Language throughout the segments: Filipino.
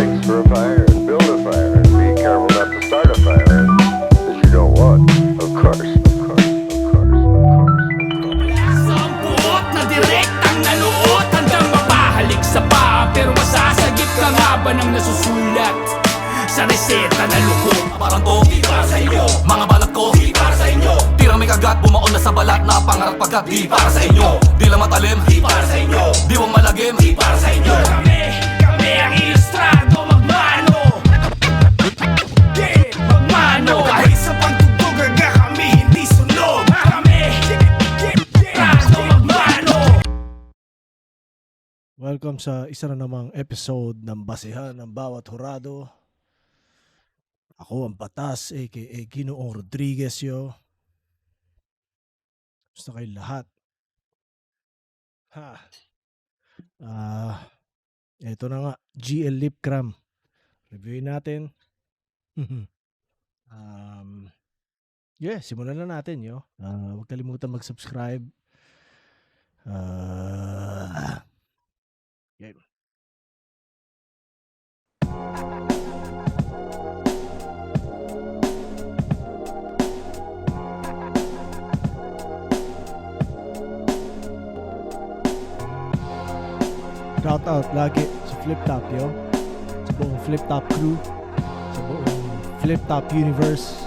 fix for a fire and build a fire and be careful not to start a fire that you don't want. Of course, of course, of course, of course. Sampuot na direktang nanuot hanggang mapahalik sa paa. Pero masasagip ka nga ba ng nasusulat sa reseta na lukot? Parang to, di para sa inyo. Mga balat ko, di para sa inyo. Tirang may kagat, bumaon na sa balat na pangarap pagkat di para sa inyo. Di lang matalim, di para sa inyo. Di wang malagim, di para sa inyo. Kami ang ilustrado, magmano. Yeah, magmano. Kahit sa pagtutog aga kami hindi sunog. Kami, ilustrado, magmano. Welcome sa isa na namang episode ng Basehan ng Bawat Hurado. Ako ang Batas, aka Ginoong Rodriguez yo. Gusto kayo lahat. Ito na nga, GL Lip Cram. Reviewin natin. Simulan na natin yo. Huwag kalimutan mag-subscribe. Game. Shout out lagi sa Flip Top yo. Sa buong Flip Top crew. Sa buong Flip Top universe.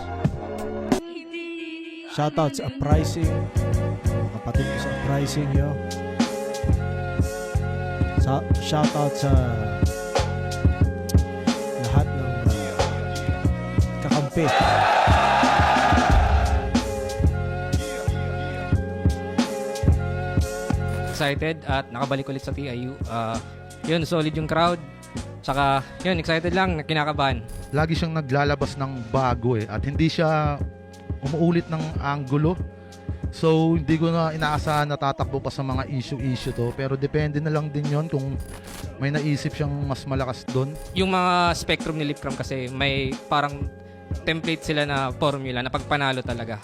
Shout out sa Uprising. Mga kapatid ko sa Uprising yo. Shout out sa lahat ng kakampi. Excited at nakabalik ulit sa TIU. Yun, solid yung crowd. Tsaka, yun, excited lang, kinakabahan. Lagi siyang naglalabas ng bago at hindi siya umuulit ng anggulo. So, hindi ko na inaasahan na tatakbo pa sa mga issue to. Pero depende na lang din yon kung may naisip siyang mas malakas doon. Yung mga spectrum ni Lipcram kasi may parang template sila na formula na pagpanalo talaga.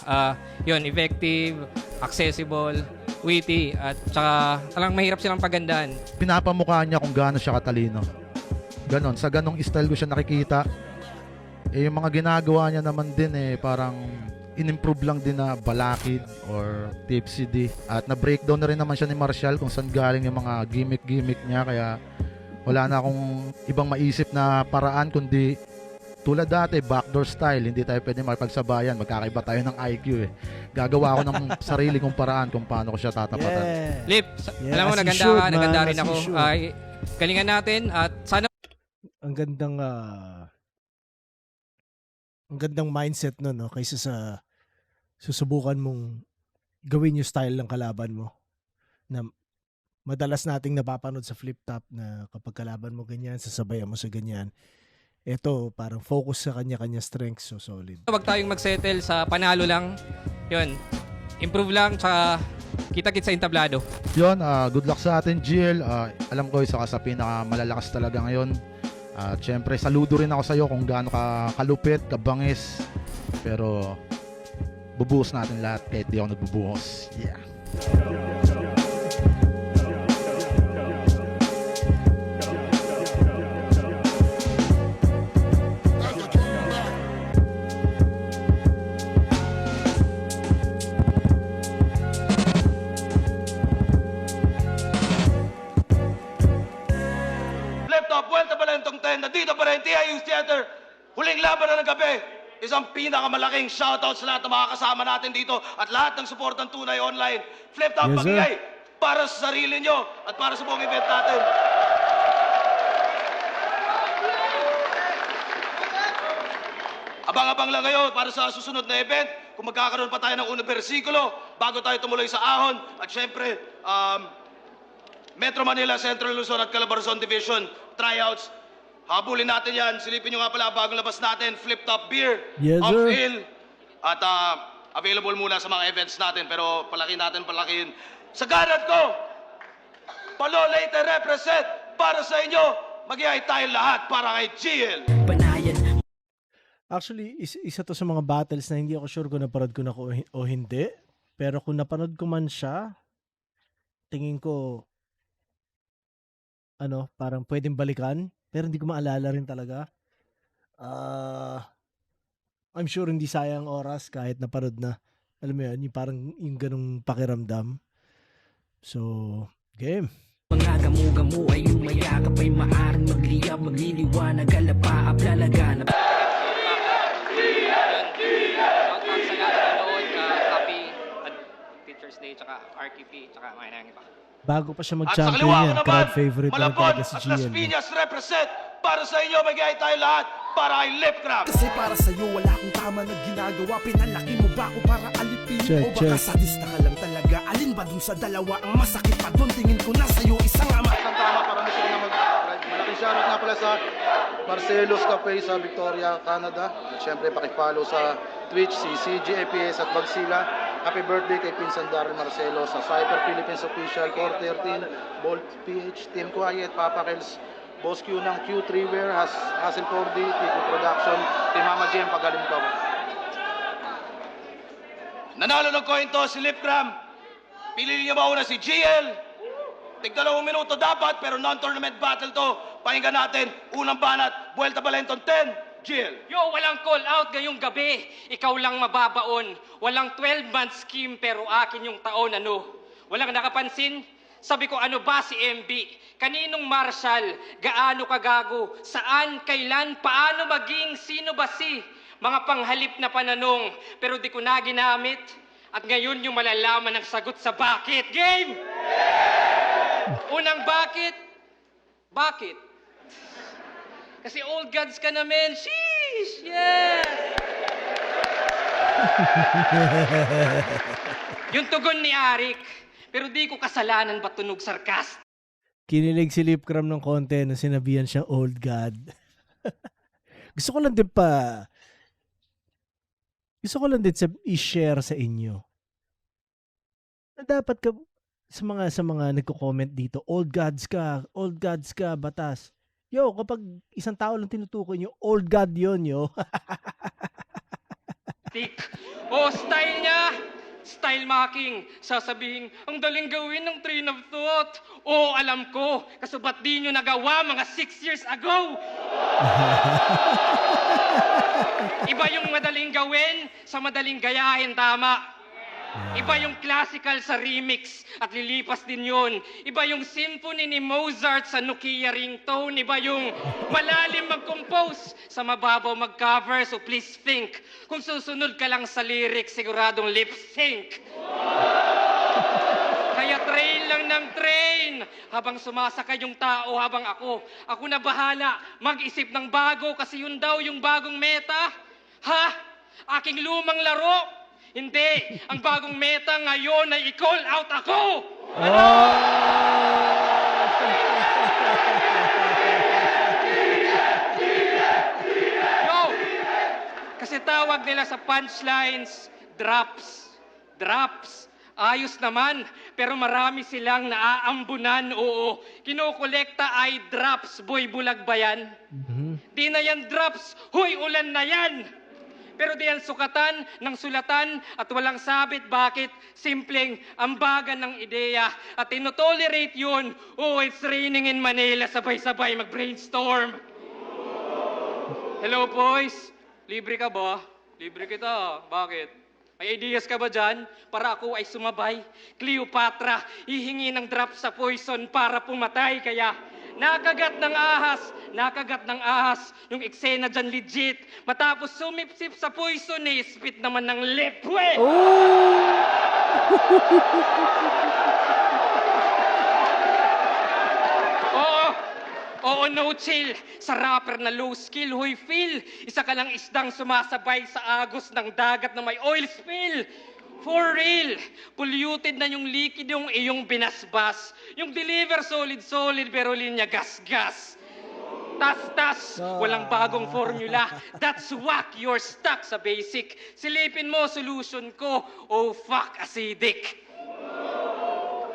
Yun, effective, accessible, witty, at tsaka talang mahirap silang pagandaan. Pinapamukha niya kung gaano siya katalino. Ganon, sa ganong style ko siya nakikita. Yung mga ginagawa niya naman din parang in-improve lang din na balakid or tipsy D. At na-breakdown na rin naman siya ni Marshall kung saan galing yung mga gimmick niya. Kaya wala na akong ibang maisip na paraan kundi tulad dati, backdoor style. Hindi tayo pwede makipagsabayan. Magkakaiba tayo ng IQ Gagawa ako ng sarili kong paraan kung paano ko siya tatapatan. Lip, alam mo, as you naganda should, ka, man, naganda rin as you ako. should. Galingan natin at sana Ang gandang mindset nun, no? Kaysa sa susubukan mong gawin yung style ng kalaban mo. Na madalas nating napapanood sa flip top na kapag kalaban mo ganyan, sasabayan mo sa ganyan. Ito, parang focus sa kanya-kanya strengths, so solid. wag tayong magsettle sa panalo lang. Yun, improve lang, tsaka kita-kit sa entablado. Yun, good luck sa atin, Jill. Alam ko isa ka sa pinakamalalakas talaga ngayon. At syempre, saludo rin ako sa iyo kung gaano ka kalupit, kabangis. Pero bubuhos natin lahat kahit di ako nagbubuhos. Yeah. Flip Top, Vuelta Balentong 10, nandito pa rin, TIU Theater. Huling laban na ng gabi. Isang pinakamalaking shoutout sa lahat ng mga kasama natin dito at lahat ng supportang Tunay Online. Flip Top, Yes, sir. magigay para sa sarili nyo at para sa buong event natin. Abang-abang lang ngayon para sa susunod na event. Kung magkakaroon pa tayo ng unang bersikulo bago tayo tumuloy sa ahon. At syempre, Metro Manila, Central Luzon at Calabarzon Division tryouts. Habulin natin yan. Silipin nyo nga pala bagong labas natin, Flip Top Beer, Yes, sir. Uphill. At available muna sa mga events natin. Pero palakihin. Sa ganad ko, Palo Leyte represent para sa inyo. Mag-iay tayo lahat para kay GL. Actually, isa to sa mga battles na hindi ako sure kung napanood ko na o hindi. Pero kung napanood ko man siya, tingin ko, parang pwedeng balikan. pero hindi ko maalala rin talaga. I'm sure hindi sayang oras kahit napanood na. Alam mo yun, yung parang yung ganong pakiramdam. So, game. Mga gamu-gamu ay umayakap ay maaring magliyab, magliliwanag, alapaap, lalaganap. Shoutout sa lahat na nanood. Happy Teacher's Day, tsaka RQP, tsaka mga nang iba. Bago pa siya At sa mag-champion kaliwa ko yan, naman, crowd favorite na Malabon talaga si at Las GL. Piñas represent. Para sa inyo, magigay tayo lahat para kay Lip Cram. Kasi para sa'yo wala akong tama na ginagawa. Pinalaki mo ba ako para alipin? Check, O baka check. sadista ka lang talaga? Alin ba dun sa dalawa? Ang masakit pa dun, tingin ko na sa'yo isang ama. Ang tama para mo siya na malaking shoutout nga pala sa Marcelo's Cafe sa Victoria, Canada. At syempre pakipollow sa Twitch si CGAPS at Bagsila. Happy birthday kay Pinsan Darren Marcelo sa Cypher Philippines Official, Core 13, Bolt PH, Team Quiet, Papa Kels, Boss Q ng Q3 Wear, Hassel Cordy, Pico Production, Team Mama Jem, pagaling ko. Nanalo ng coin to si Lip Cram. Piliin niyo mauna si GL. Tig-2 minuto dapat, pero non-tournament battle to. Pakinggan natin, unang banat, Vuelta Valenton 10, GL. Yo, walang call out ngayong gabi. Ikaw lang mababaon. Walang 12-month scheme pero akin yung taon ano. Walang nakapansin? Sabi ko ano ba si MB? Kaninong Marshall? Gaano kagago? Saan? Kailan? Paano maging? Sino ba si? Mga panghalip na pananong pero di ko na ginamit. At ngayon yung malalaman ng sagot sa bakit. Game! Unang bakit? Bakit? Kasi old gods ka na, men. Sheesh! Yes! Yung tugon ni Arik, pero di ko kasalanan ba tunog sarcastic? Kinilig si Lip Cram ng konti nung sinabihan siyang old god. Gusto ko lang din i-share sa inyo na dapat ka sa mga nagko-comment dito, old gods ka, batas. Yo, kapag isang tao lang tinutukoy nyo, old god yon yo. Style niya, style marking. Sasabihin, ang daling gawin ng train of thought. Oo, alam ko. Kaso ba't di nyo nagawa mga 6 years ago? Iba yung madaling gawin sa madaling gayahin, tama. Iba yung classical sa remix at lilipas din yun. Iba yung symphony ni Mozart sa Nokia ringtone. Iba yung malalim mag-compose sa mababaw mag-cover. So please think, kung susunod ka lang sa lyrics, siguradong lip sync. Kaya train lang ng train habang sumasakay yung tao habang ako na bahala mag-isip ng bago kasi yun daw yung bagong meta. Ha? Aking lumang laro? Hindi. Ang bagong meta ngayon ay i-call out ako. Ano? Yo! Kasi tawag nila sa punchlines, drops. Drops. Ayos naman, pero marami silang naaambunan, oo. Kinokolekta ay drops, boy, bulag ba yan? Di na yan drops, huy, ulan na yan! Pero di yan sukatan ng sulatan at walang sabit. Bakit? Simpleng ambagan ng ideya at tinotolerate yun. Oh, it's raining in Manila, sabay-sabay mag-brainstorm. Hello, boys. Libre ka ba? Libre kita. Bakit? May ideas ka ba dyan? Para ako ay sumabay. Cleopatra, hihingi ng drop sa poison para pumatay. Kaya nakagat ng ahas. Yung eksena dyan legit. Matapos sumipsip sa poison, spit naman ng lepwe. Oo, no chill. Sa rapper na low skill, huy feel. Isa ka lang isdang sumasabay sa agos ng dagat na may oil spill. For real, polluted na yung liquid yung iyong binasbas. Yung deliver solid pero linya gas-gas. Tas-tas, walang bagong formula. That's whack, you're stuck sa basic. Silipin mo, solution ko. Oh fuck, acidic.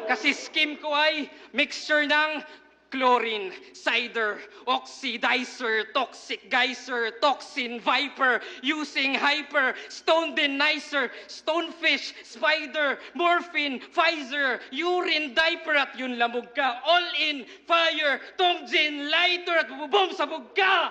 Kasi skim ko ay mixture ng Chlorine, cider, oxidizer, toxic geyser, toxin, viper, using hyper, stone denizer, stonefish, spider, morphine, Pfizer, urine, diaper at yun lamog ka. All in, fire, tongjin, lighter at bubom sabog ka!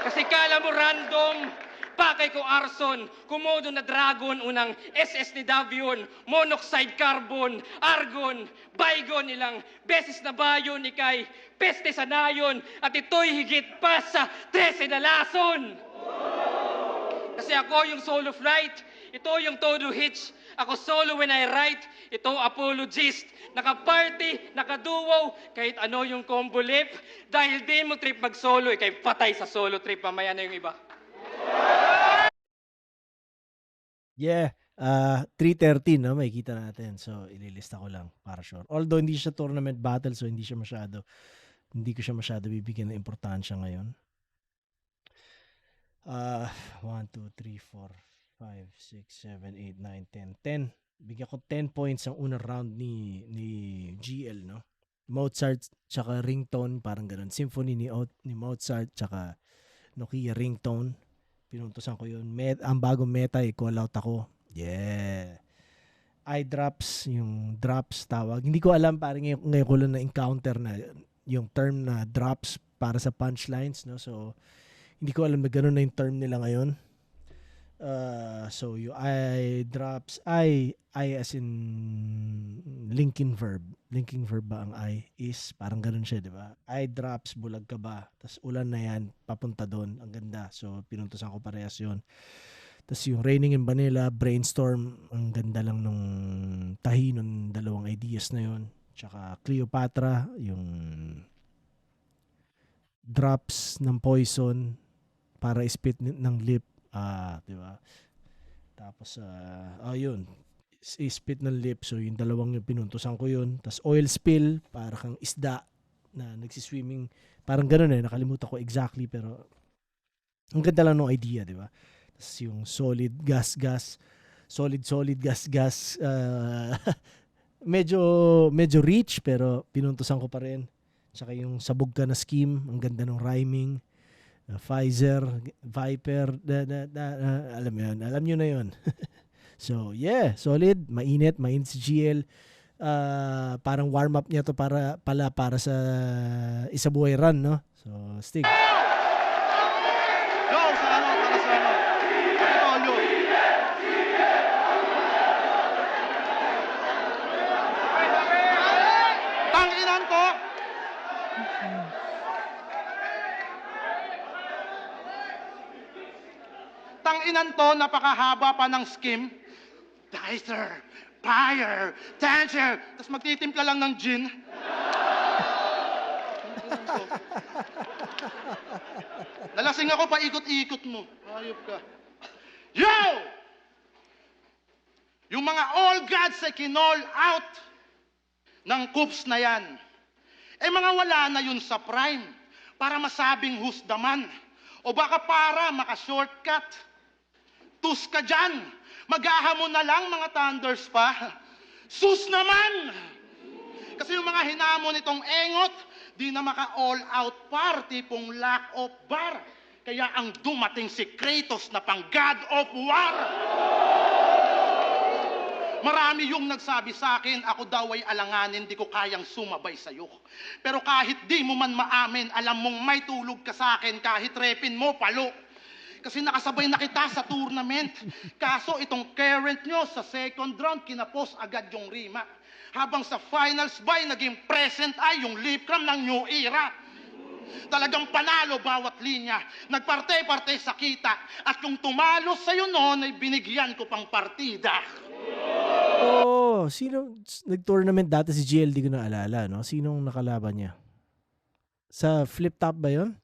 Kasi kala mo random, pakay ko arson, kumodo na dragon, unang SS ni Davion, monoxide carbon, argon, baygon ilang beses na bayon ikay, peste sa nayon, at ito'y higit pa sa 13 na lason. Kasi ako yung solo flight, ito yung todo hits, ako solo when I write, ito apologist, naka-party, naka-duo, kahit ano yung combo lip, dahil di mo trip mag-solo, ikay patay sa solo trip, mamaya na yung iba. Yeah, 3:13 no, makikita natin. So ililista ko lang para sure. Although hindi siya tournament battle, so hindi ko siya masyado bibigyan ng importansya ngayon. 1, 2, 3, 4, 5, 6, 7, 8, 9, 10. Bigyan ko 10 points ang unang round ni GL, no? Mozart tsaka ringtone, parang ganun. Symphony ni Mozart tsaka Nokia ringtone. Pinuntusan ko yun. Ang bagong meta, call out ako. Yeah. Eye drops, yung drops tawag. Hindi ko alam, parang ngayon ko lang na-encounter na yung term na drops para sa punchlines, no? So, hindi ko alam na gano'n na yung term nila ngayon. So, yung eye drops, I as in linking verb. Linking verb ba ang I is? Parang gano'n siya, di ba? Eye drops, bulag ka ba? Tapos ulan na yan, papunta doon. Ang ganda. So, pinuntusan ko parehas yun. Tapos yung Raining in Manila, Brainstorm, ang ganda lang nung tahi nung dalawang ideas na yun. Tsaka Cleopatra, yung drops ng poison para spit ng lip. Di ba? Tapos, yun. Spit ng lip. So, yung dalawang yung pinuntusan ko yun. Tapos, oil spill, para kang isda na nagsiswimming. Parang ganun nakalimutan ko exactly, pero ang ganda lang ng idea, di ba? Tapos, yung solid, gas. Solid, gas. Medyo rich, pero pinuntusan ko pa rin. Tsaka yung sabog ka na scheme, ang ganda ng rhyming. Pfizer, Viper, alam mo yun. Alam nyo na yun. So, yeah, solid, mainit si GL. Parang warm-up niya to para sa Isa Buhay Run, no? So, Stig. Go sa ano, para sa ano. Kapitolyo. Tanginan ko. Tanginan to, napakahaba pa ng scheme. Dicer, fire, danger. Tapos magtitimpla lang ng gin. Nalasing ako, paikot-ikot mo. Ayop ka. Yo! Yung mga all gods ay kinall out ng coups na yan. Eh mga wala na yun sa prime para masabing who's the man. O baka para maka-shortcut. Tus ka dyan. Maghahamon na lang mga thunders pa. Sus naman! Kasi yung mga hinamon nitong engot, di na maka-all-out par, tipong lack of bar. Kaya ang dumating si Kratos na pang God of War. Marami yung nagsabi sa akin, ako daw ay alanganin, di ko kayang sumabay sa'yo. Pero kahit di mo man maamin, alam mong may tulog ka sa akin, kahit repin mo, palo. Kasi nakasabay na kita sa tournament. Kaso itong current nyo sa second round, kinapos agad yung rima. Habang sa finals by, naging present ay yung lip cram ng new era. Talagang panalo bawat linya. Nagparte-parte sa kita. At kung tumalo sa'yo noon, ay binigyan ko pang partida. Sino nag-tournament dati si GL, di ko na alala, no? Sinong nakalaban niya? Sa flip top ba yun?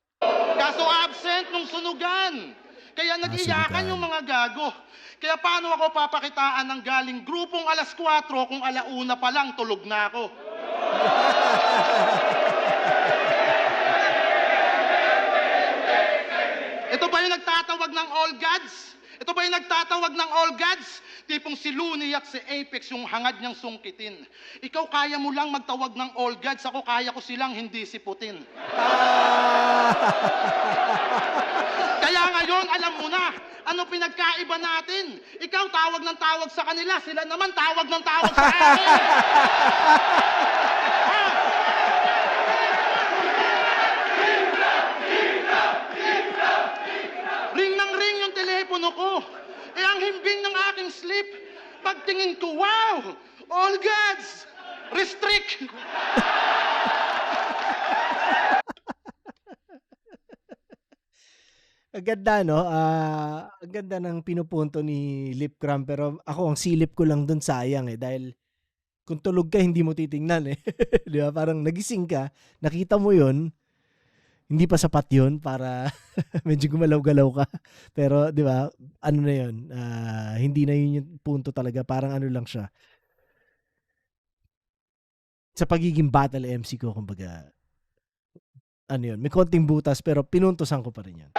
Kaso absent nung sunugan. Kaya nag-iyakan yung mga gago. Kaya paano ako papakitaan ng galing grupong alas 4 kung alauna pa lang tulog na ako? Ito ba yung nagtatawag ng all gods? Ito ba yung nagtatawag ng all gods? Tipong si Looney at si Apex yung hangad niyang sungkitin. Ikaw kaya mo lang magtawag ng all gods, ako kaya ko silang hindi siputin. Kaya ngayon, alam mo na, ano pinagkaiba natin? Ikaw tawag ng tawag sa kanila, sila naman tawag ng tawag sa akin. Ring ng ring yung telepono ko. Eh ang himbing ng aking sleep, pagtingin ko, wow! All gods! Restrict! Ang ganda, no? Ang ganda ng pinupunto ni Lip Cram, pero ako ang silip ko lang dun sayang dahil kung tulog ka hindi mo titingnan Di ba? Parang nagising ka, nakita mo yon, hindi pa sapat yon para medyo gumalaw-galaw ka. Pero di ba, ano na yon, hindi na yun yung punto talaga, parang ano lang siya. Sa pagiging battle MC ko, kumbaga, ano yun, may konting butas pero pinuntosan ko pa rin yan.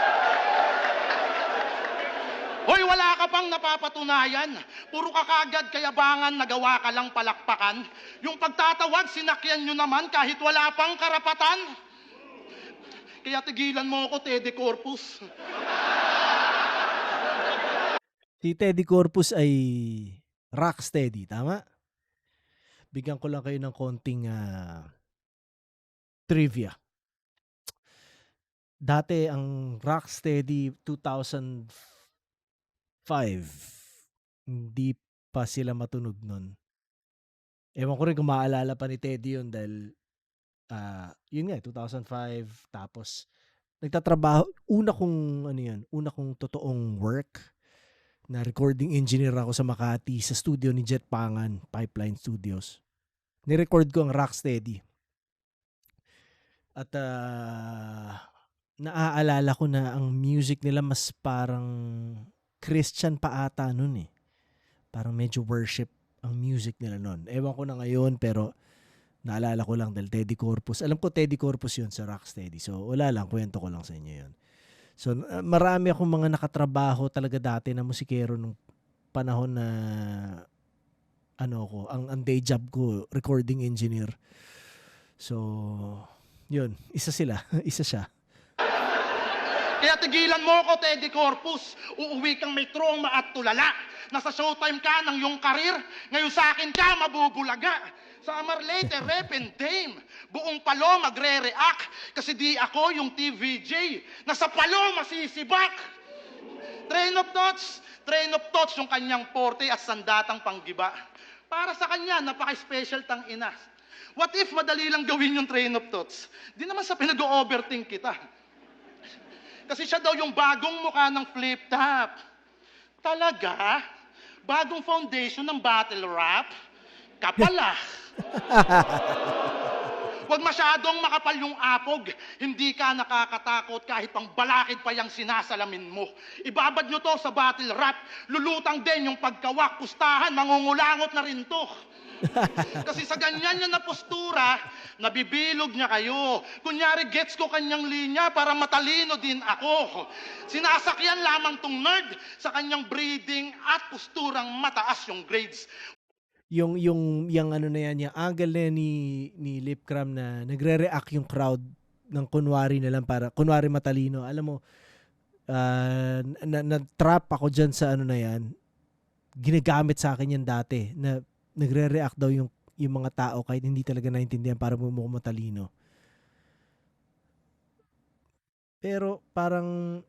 Hoy, wala ka pang napapatunayan. Puro ka kagad kayabangan, nagawa ka lang palakpakan. Yung pagtatawag, sinakyan nyo naman kahit wala pang karapatan. Kaya tigilan mo ako, Teddy Corpus. Si Teddy Corpus ay rocksteady, tama? Bigyan ko lang kayo ng konting trivia. Dati ang rocksteady 2005, hindi pa sila matunog nun. Ewan ko rin kung maalala pa ni Teddy yun dahil yun nga, 2005, tapos nagtatrabaho, una kong totoong work na recording engineer ako sa Makati sa studio ni Jet Pangan, Pipeline Studios. Ni-record ko ang Rocksteady. At naaalala ko na ang music nila mas parang Christian pa ata nun Parang medyo worship ang music nila nun. Ewan ko na ngayon pero naalala ko lang dahil Teddy Corpus. Alam ko Teddy Corpus yun sa Rocksteady. So wala lang, kwento ko lang sa inyo yun. So marami akong mga nakatrabaho talaga dati na musikero nung panahon na ang day job ko, recording engineer. So, yun, isa sila, isa siya. Kaya tigilan mo ako, Teddy Corpus. Uuwi kang may trauma at tulala. Nasa showtime ka ng iyong karir. Ngayon sa akin ka, mabubulaga. Summer later, rep and dame. Buong palo magre-react. Kasi di ako yung TVJ. Nasa palo masisibak. Train of thoughts yung kanyang porte at sandatang panggiba. Para sa kanya, napaka-special tang ina. What if madali lang gawin yung train of thoughts? Di naman sa pinag-overthink kita. Kasi siya daw yung bagong mukha ng flip top. Talaga? Bagong foundation ng battle rap? Kapala. Huwag masyadong makapal yung apog. Hindi ka nakakatakot kahit pang balakid pa yung sinasalamin mo. Ibabad nyo to sa battle rap. Lulutang din yung pagkawak, pustahan, mangungulangot na rin to. Kasi sa ganyan niya na postura, nabibilog niya kayo. Kunyari, gets ko kanyang linya para matalino din ako. Sinasakyan lamang tong nerd sa kanyang breeding at posturang mataas yung grades. Yung ano na yan, yung angle na yan ni Lip Cram na nagre-react yung crowd ng kunwari na lang para, kunwari matalino. Alam mo, na-trap ako dyan sa ano na yan. Ginagamit sa akin yan dati na nagre-react daw yung mga tao kahit hindi talaga naintindihan para bumukhang matalino. Pero parang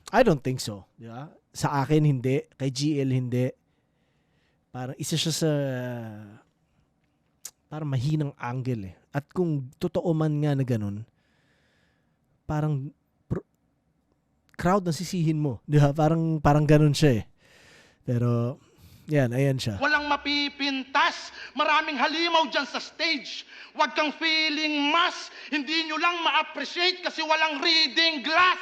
I don't think so, di ba? Sa akin hindi, kay GL hindi. Parang isa siya sa parang mahinang angle At kung totoo man nga na ganun, parang crowd ang sisihin mo, di ba? Parang ganun siya Pero yan, ayan siya. Walang mapipintas. Maraming halimaw dyan sa stage. Huwag kang feeling mas. Hindi nyo lang ma-appreciate kasi walang reading glass.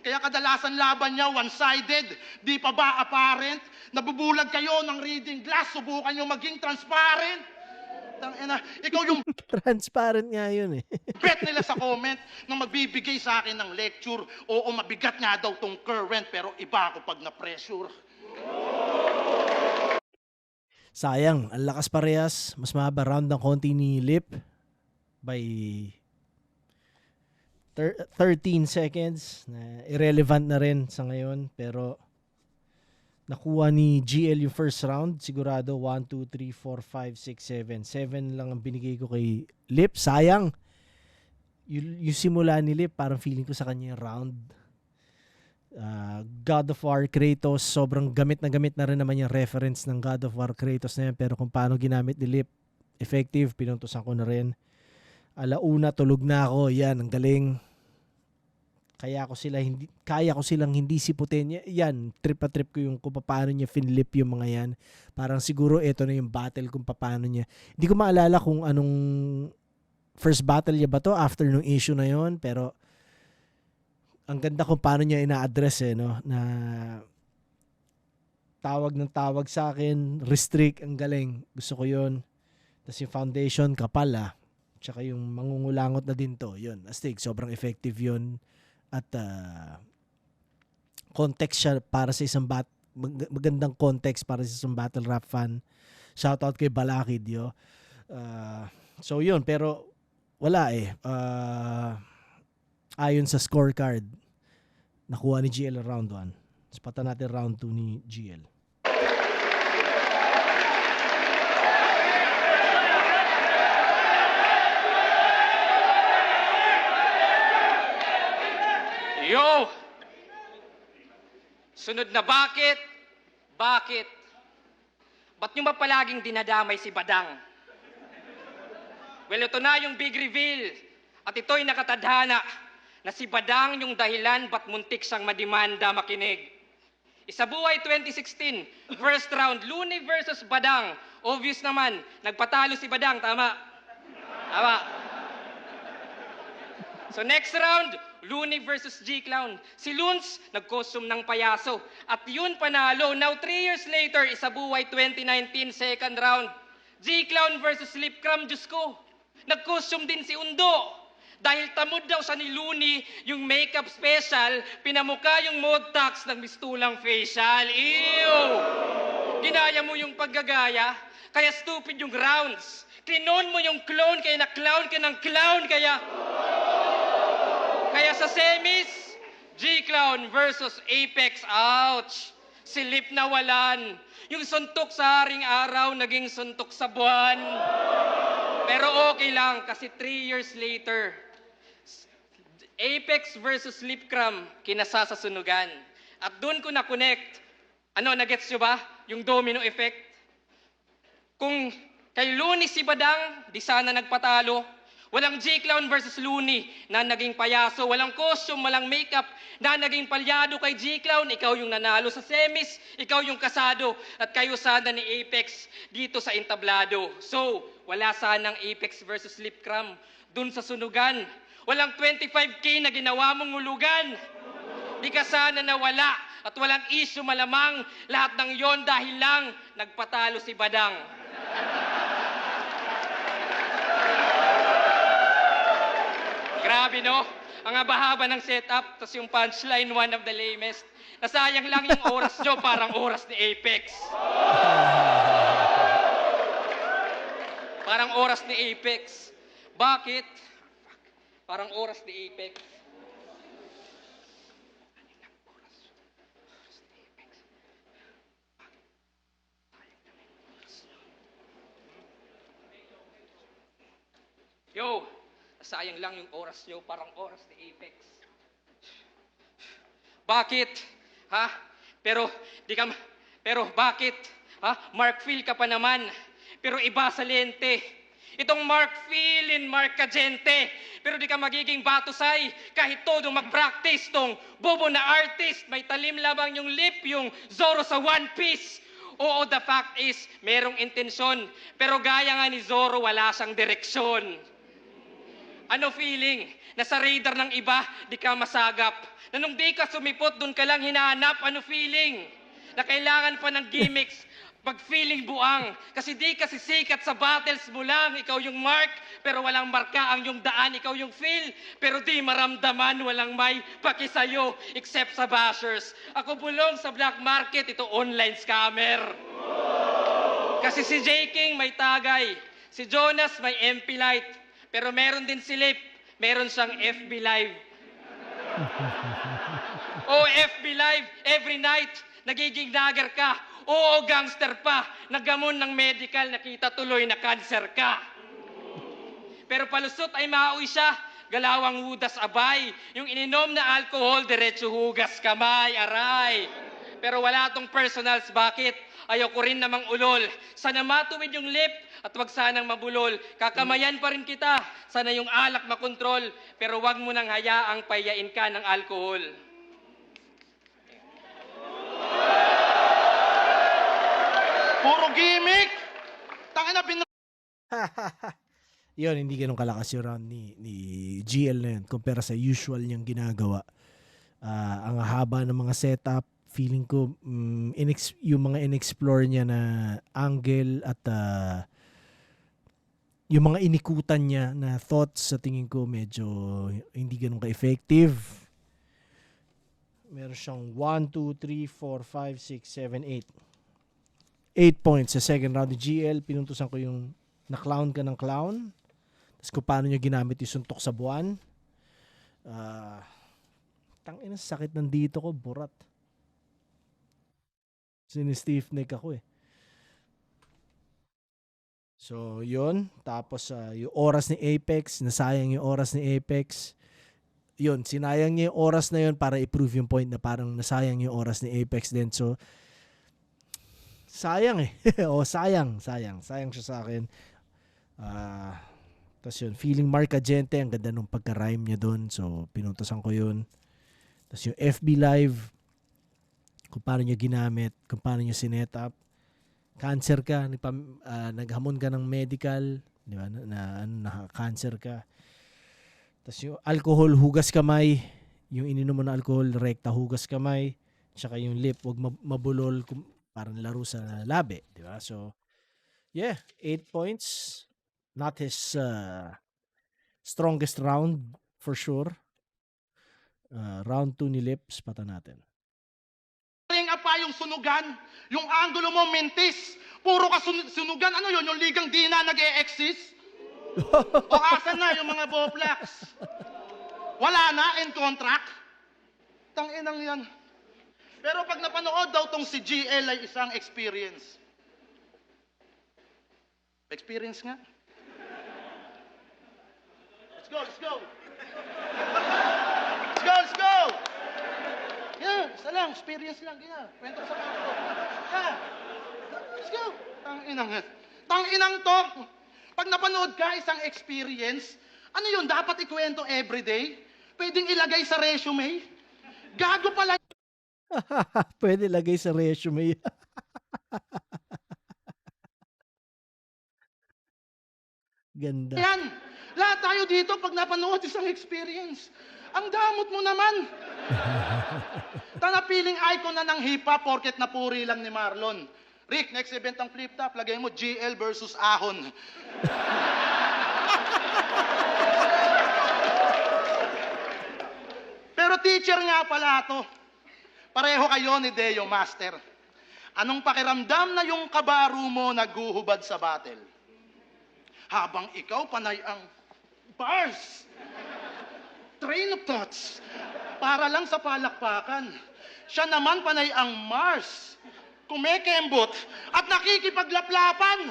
Kaya kadalasan laban niya one-sided. Di pa ba apparent? Nabubulag kayo ng reading glass. Subukan nyo maging transparent. Putang ina, ikaw yung Transparent nga yun eh. bet nila sa comment na magbibigay sa akin ng lecture. Oo, mabigat nga daw tong current, pero iba ako pag na-pressure. Sayang, ang lakas parehas. Mas mahaba round ng konti ni Lip by 13 seconds. Na irrelevant na rin sa ngayon. Pero nakuha ni GL yung first round. Sigurado 1, 2, 3, 4, 5, 6, 7. 7 lang ang binigay ko kay Lip. Sayang. Yung simula ni Lip, parang feeling ko sa kanya yung round. God of War Kratos, sobrang gamit na rin naman yung reference ng God of War Kratos na yan, pero kung paano ginamit ni Lip, effective, pinuntusan ko na rin. Alauna, tulog na ako, yan, ang galing. Kaya ko silang hindi siputin. Yan, trip ko yung kung paano niya finlip yung mga yan. Parang siguro ito na yung battle kung paano niya. Hindi ko maalala kung anong first battle niya ba to after nung issue na yon, pero ang ganda kung paano niya ina-address no? Na tawag ng tawag sa akin, restrict, ang galing. Gusto ko yun. Tapos yung foundation, kapal Tsaka yung mangungulangot na din to. Yun, astig, sobrang effective yun. At context siya para sa isang magandang context para sa isang battle rap fan. Shoutout kay Balakid, yo. So yun, pero wala ayon sa scorecard, nakuha ni GL round 1. Spata natin round 2 ni GL. Yo! Sunod na bakit? Bakit? Ba't nyo ba palaging dinadamay si Badang? Well, ito na yung big reveal. At ito'y nakatadhana na si Badang yung dahilan ba't muntik siyang madimanda, makinig. Isabuhay 2016, first round, Looney versus Badang. Obvious naman, nagpatalo si Badang, tama? Tama. So next round, Looney versus G-Clown. Si Loons, nag-costume ng payaso. At yun panalo. Now 3 years later, Isabuhay 2019, second round. G-Clown versus Lipcram, Diyos ko. Nag-costume din si Undo. Dahil tamod daw siya ni Looney, yung makeup special, pinamukha yung modtax ng mistulang facial. Ew! Ginaya mo yung paggagaya, kaya stupid yung rounds. Klinon mo yung clone, kaya na-clown ka ng clown, kaya sa semis, G-Clown versus Apex, ouch! Si Lip nawalan. Yung suntok sa haring araw, naging suntok sa buwan. Pero okay lang, kasi 3 years later, Apex versus Lipcram, kinasasasunugan. At doon ko na-connect. Nagets nyo ba? Yung domino effect. Kung kay Looney si Badang, di sana nagpatalo. Walang G-Clown versus Looney na naging payaso. Walang costume, walang makeup na naging palyado kay G-Clown. Ikaw yung nanalo sa semis, ikaw yung kasado. At kayo sana ni Apex dito sa entablado. So, wala sanang Apex versus Lipcram dun sa sunugan. Walang 25K na ginawa mong hulugan. Di ka sana nawala at walang issue malamang. Lahat ng yon dahil lang nagpatalo si Badang. Grabe no? Ang haba-haba ng setup, tapos yung punchline, one of the lamest. Nasayang lang yung oras nyo, parang oras ni Apex. Parang oras ni Apex. Bakit? Parang oras ni Apex. Yo, sayang lang yung oras nyo, parang oras ni Apex. Bakit? Ha? Pero bakit? Ha? Mark Phil ka pa naman. Pero iba sa lente. Itong Mark Phil and Mark Cagente. Pero di ka magiging batusay kahit todo mag-practice tong bobo na artist. May talim lamang yung lip, yung Zoro sa One Piece. Oo, the fact is, merong intensyon. Pero gaya nga ni Zoro, wala siyang direksyon. Ano feeling? Nasa radar ng iba, di ka masagap. Na nung di ka sumipot, dun ka lang hinahanap. Ano feeling? Na kailangan pa ng gimmicks Pag feeling buang, kasi di kasi sikat sa battles mo lang, ikaw yung mark, pero walang marka ang yung daan, ikaw yung feel, pero di maramdaman, walang may pakisayo, except sa bashers. Ako bulong sa black market, ito online scammer. Kasi si J. King may tagay, si Jonas may MP Light, pero meron din si Lip, meron siyang FB Live. Oh, FB Live, every night, nagiging nagger ka. Oo, gangster pa. Naggamon ng medical, nakita tuloy na cancer ka. Pero palusot ay mauwi siya. Galawang hudas abay. Yung ininom na alcohol, diretso hugas kamay, aray. Pero wala tong personals, bakit? Ayoko rin namang ulol. Sana matuwid yung lip at wag sanang mabulol. Kakamayan pa rin kita. Sana yung alak makontrol. Pero wag mo nang hayaang payain ka ng alcohol. Puro gimmick! Tangina, Yun, hindi ganun kalakas yung round ni GL na yun kumpara sa usual niyang ginagawa. Ang haba ng mga setup, feeling ko yung mga in-explore niya na angle at yung mga inikutan niya na thoughts sa tingin ko medyo hindi ganun ka-effective. Meron siyang 1, 2, 3, 4, 5, 6, 7, 8. 8 points sa second round ni GL. Pinuntusan ko yung na-clown ka ng clown. Tapos kung paano niya ginamit yung suntok sa buwan. Tangina, sakit ng dito ko. Burat. Sini-stiff neck ako eh. So, yun. Tapos yung oras ni Apex. Nasayang yung oras ni Apex. Yun, sinayang niya yung oras na yun para i-prove yung point na parang nasayang yung oras ni Apex din. So, sayang eh. Sayang siya sa akin. Tapos yun, feeling Mark Agente, ang ganda nung pagka-rhyme niya doon. So, pinuntasan ko yun. Tapos yung FB Live, kung paano niya ginamit, kung paano niya sinet-up. Cancer ka, naghamon ka ng medical, di ba? Na-cancer ka. Tapos yung alcohol, hugas kamay. Yung ininom mo na alcohol, rekta, hugas kamay. Tsaka yung lip, huwag mabulol, parang laro sa labi, di ba? So, yeah, 8 points. Not his strongest round, for sure. Round 2 ni Lips, pata natin. ring apa yung sunugan, yung angulo mo mintis, puro ka sunugan, ano yun, yung ligang di na nag-e-exist? O asan na yung mga boplax? Wala na, in contract? Tanginang yan. Pero pag napanood daw tong si GL ay isang experience. Experience nga. Let's go, let's go. Let's go, let's go. Yeah, isa lang, experience lang. Yeah, kwento sa kanto. Yeah. Let's go. Tanginang yan. Tanginang to. Pag napanood ka isang experience, ano yun, dapat ikwento everyday? Pwedeng ilagay sa resume? Gago pala. Pwede lagay sa resume. Ganda. Yan. Lahat tayo dito pag napanood isang experience. Ang damot mo naman. Tanapiling icon na ng hip-hop porket napuri lang ni Marlon. Rick, next event ang flip top, lagay mo GL versus Ahon. Pero teacher nga pala to. Pareho kayo ni Deo Master. Anong pakiramdam na yung kabaro mo naghuhubad sa battle? Habang ikaw panay ang bars, train of thoughts, para lang sa palakpakan. Siya naman panay ang Mars, kumekembot at nakikipaglaplapan.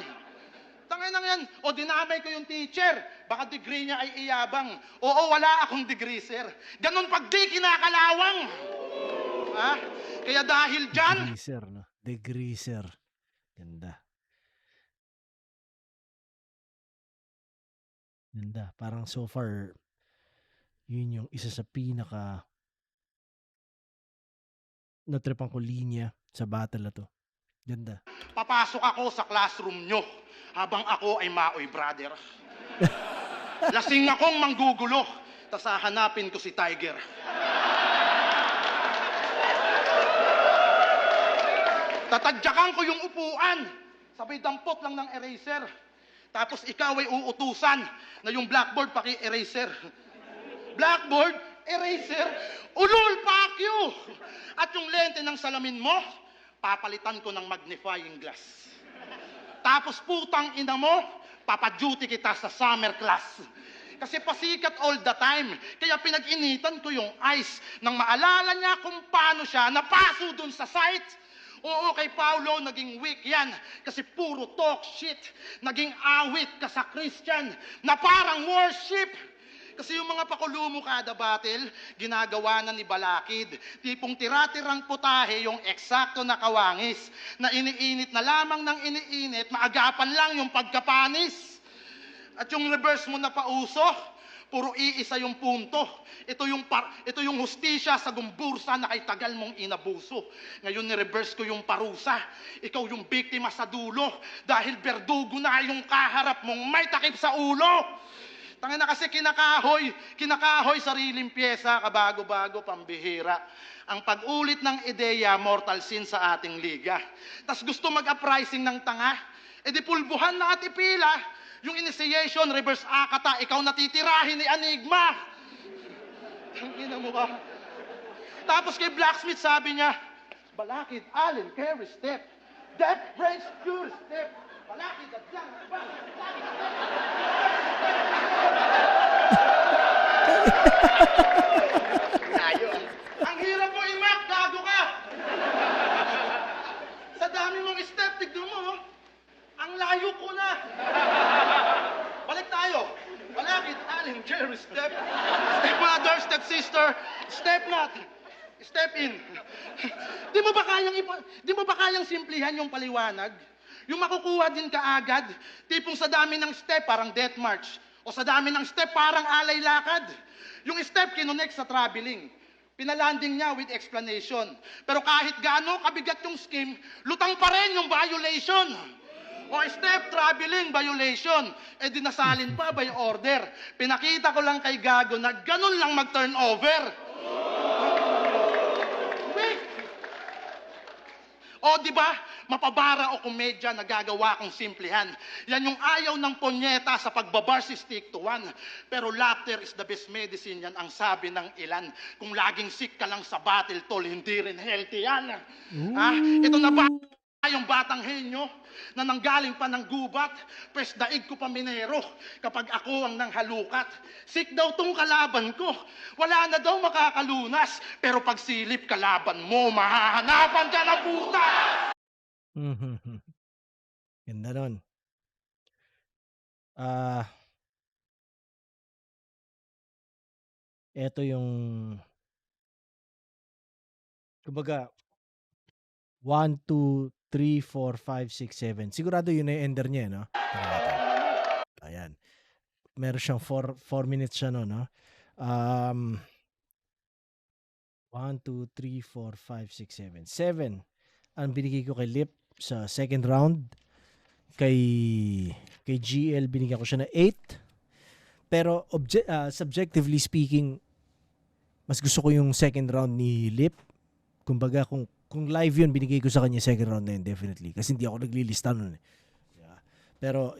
Tanginang yan. O dinamay ko yung teacher, baka degree niya ay iyabang. Oo, wala akong degree, sir. Ganon pag di kinakalawang. Ha? Kaya dahil dyan, Degreaser, no? Degreaser. Ganda. Ganda. Parang so far, yun yung isa sa pinaka natripan ko linya sa battle na to. Ganda. papasok ako sa classroom nyo habang ako ay maoy brother. Lasing akong manggugulo, tas hahanapin ko si Tiger. Tatadyakan ko yung upuan. Sabay dampot lang ng eraser. Tapos ikaw ay uutusan na yung blackboard paki-eraser. Blackboard, eraser, ulul, fuck you! At yung lente ng salamin mo, papalitan ko ng magnifying glass. Tapos putang ina mo, papaduty kita sa summer class. Kasi pasikat all the time. Kaya pinag-initan ko yung eyes nang maalala niya kung paano siya napaso dun sa site. Oo, kay Paulo, naging weak yan. Kasi puro talk shit. Naging awit ka sa Christian na parang worship. Kasi yung mga pakulumo kada battle, ginagawa na ni Balakid. Tipong tira-tirang putahe yung eksakto na kawangis. Na iniinit na lamang ng iniinit, maagapan lang yung pagkapanis. At yung reverse mo na pauso, puro iisa yung punto. Ito yung hustisya sa gumbursa na kay tagal mong inabuso. Ngayon ni-reverse ko yung parusa. Ikaw yung biktima sa dulo. Dahil berdugo na yung kaharap mong may takip sa ulo. Tangina na kasi kinakahoy sariling pyesa, kabago-bago, pambihira. Ang pag-ulit ng ideya, mortal sin sa ating liga. Tas gusto mag-uprising ng tanga, edi pulbuhan na at ipila. Yung initiation, reverse akata, ikaw natitirahin ni Enigma. Tangina mo ka. Tapos kay Blacksmith sabi niya, Balakid, Allen, carry step. Depth, range, pure step. Balakid, adlang, ang hirap mo imak, gago ka. Sa dami mong step, tignan mo, oh. Ang layo ko na. Balik tayo. Balakid, Allen, carry step. Step mother, step sister, step not. Step in. Di mo ba kayang simplihan yung paliwanag? Yung makukuha din kaagad, tipong sa dami ng step parang death march. O sa dami ng step parang alay lakad. Yung step kinonek sa traveling. Pinalanding niya with explanation. Pero kahit gaano kabigat yung scheme, lutang pa rin yung violation. O step traveling violation. Eh dinasalin pa by order. Pinakita ko lang kay Gago na ganun lang mag-turnover. O di ba, mapabara o komedya na gagawa kong simplihan. Yan yung ayaw ng ponyeta sa pagbabar si stick to one. Pero laughter is the best medicine, yan ang sabi ng ilan. Kung laging sick ka lang sa battle, tol, hindi rin healthy yan. Ha? Ito na ba yung batang henyo na nanggaling pa ng gubat, pwes daig ko pa minero kapag ako ang nanghalukat. Sick daw tong kalaban ko, wala na daw makakalunas, pero pag silip kalaban mo, mahahanapan ka na puta! Ganda nun. Ito yung kumbaga 1, 2, 3, 4, 5, 6, 7. Sigurado yun na yung ender niya, no? Tingnan natin. Ayan. Meron siyang 4 minutes siya, no? 1, 2, 3, 4, 5, 6, 7. 7 ang binigay ko kay Lip sa second round. Kay GL binigyan ko siya ng 8. Pero subjectively speaking, mas gusto ko yung second round ni Lip. Kumbaga kung live yun, binigay ko sa kanya second round na yun, definitely. Kasi hindi ako naglilista nun. Yeah. Pero,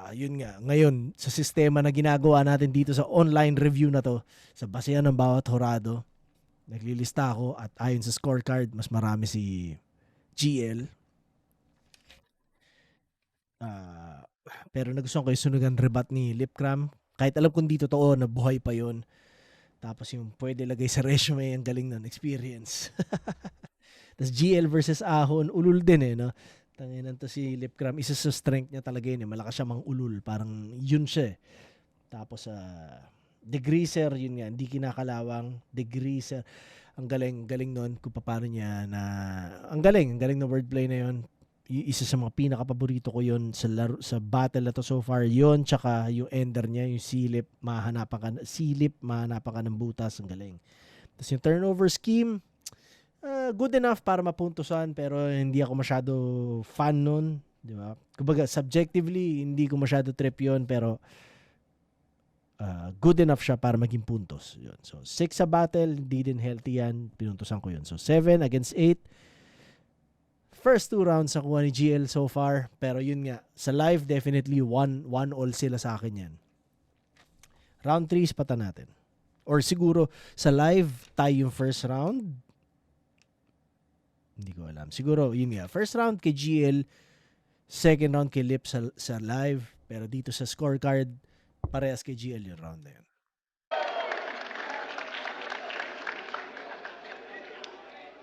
yun nga. Ngayon, sa sistema na ginagawa natin dito sa online review na to, sa basehan ng bawat horado, naglilista ako at ayon sa scorecard, mas marami si GL. Pero nagustuhan ko yung sunugan rebat ni Lipcram. Kahit alam kong di totoo na buhay pa yun. Tapos yung pwede lagay sa resume, ang galing nun, experience. Tapos GL versus Ahon, ulul din eh, no? Tanginan to si Lipcram, isa sa strength niya talaga yun eh, malakas siya mang ulul, parang yun siya eh. Tapos Degreaser, yun nga, hindi kinakalawang, Degreaser, ang galing nun kung paano niya na, ang galing na wordplay na yun. Isa sa mga pinaka-paborito ko yun sa battle na to so far, yun, tsaka yung ender niya, yung silip, mahanapan ka ng butas, ang galing. Tapos yung turnover scheme, good enough para mapuntusan, pero hindi ako masyado fan nun, di ba? Kumbaga, subjectively, hindi ko masyado trip yun, pero good enough siya para maging puntos. Yun. So, 6 sa battle, hindi din healthy yan, pinuntusan ko yun. So, 7 against 8, first 2 rounds nakuha ni GL so far. Pero yun nga, sa live definitely 1-1 all sila sa akin yan. Round 3 ispatan natin. Or siguro sa live tie yung first round. Hindi ko alam. Siguro yun nga, first round kay GL, second round kay Lip sa live. Pero dito sa scorecard, parehas kay GL yung round na yun.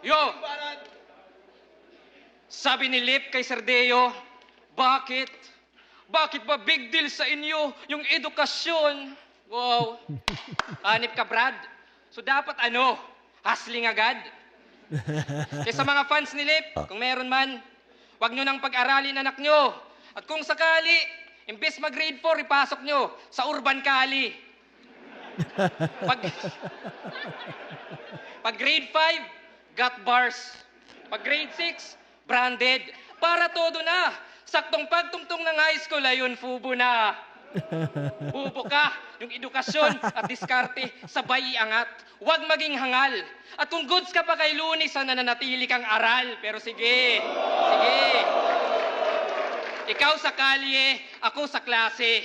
Yo! Sabi ni Lip kay Sardeo, bakit? Bakit ba big deal sa inyo yung edukasyon? Wow. Hanip ka, Brad. So dapat hustling agad. Kaya sa mga fans ni Lip, kung meron man, wag nyo nang pag-aralin anak nyo. At kung sakali, imbes mag-grade 4, ipasok nyo sa Urban Cali. Pag grade 5, got bars. Pag grade 6, branded. Para todo na. Saktong pagtungtong ng high school, ayun, fubo na. Bubo ka, yung edukasyon at diskarte, sabay iangat. Huwag maging hangal. At kung goods ka pa kay Lunis, sana nanatili kang aral. Pero sige. Ikaw sa kalye, ako sa klase.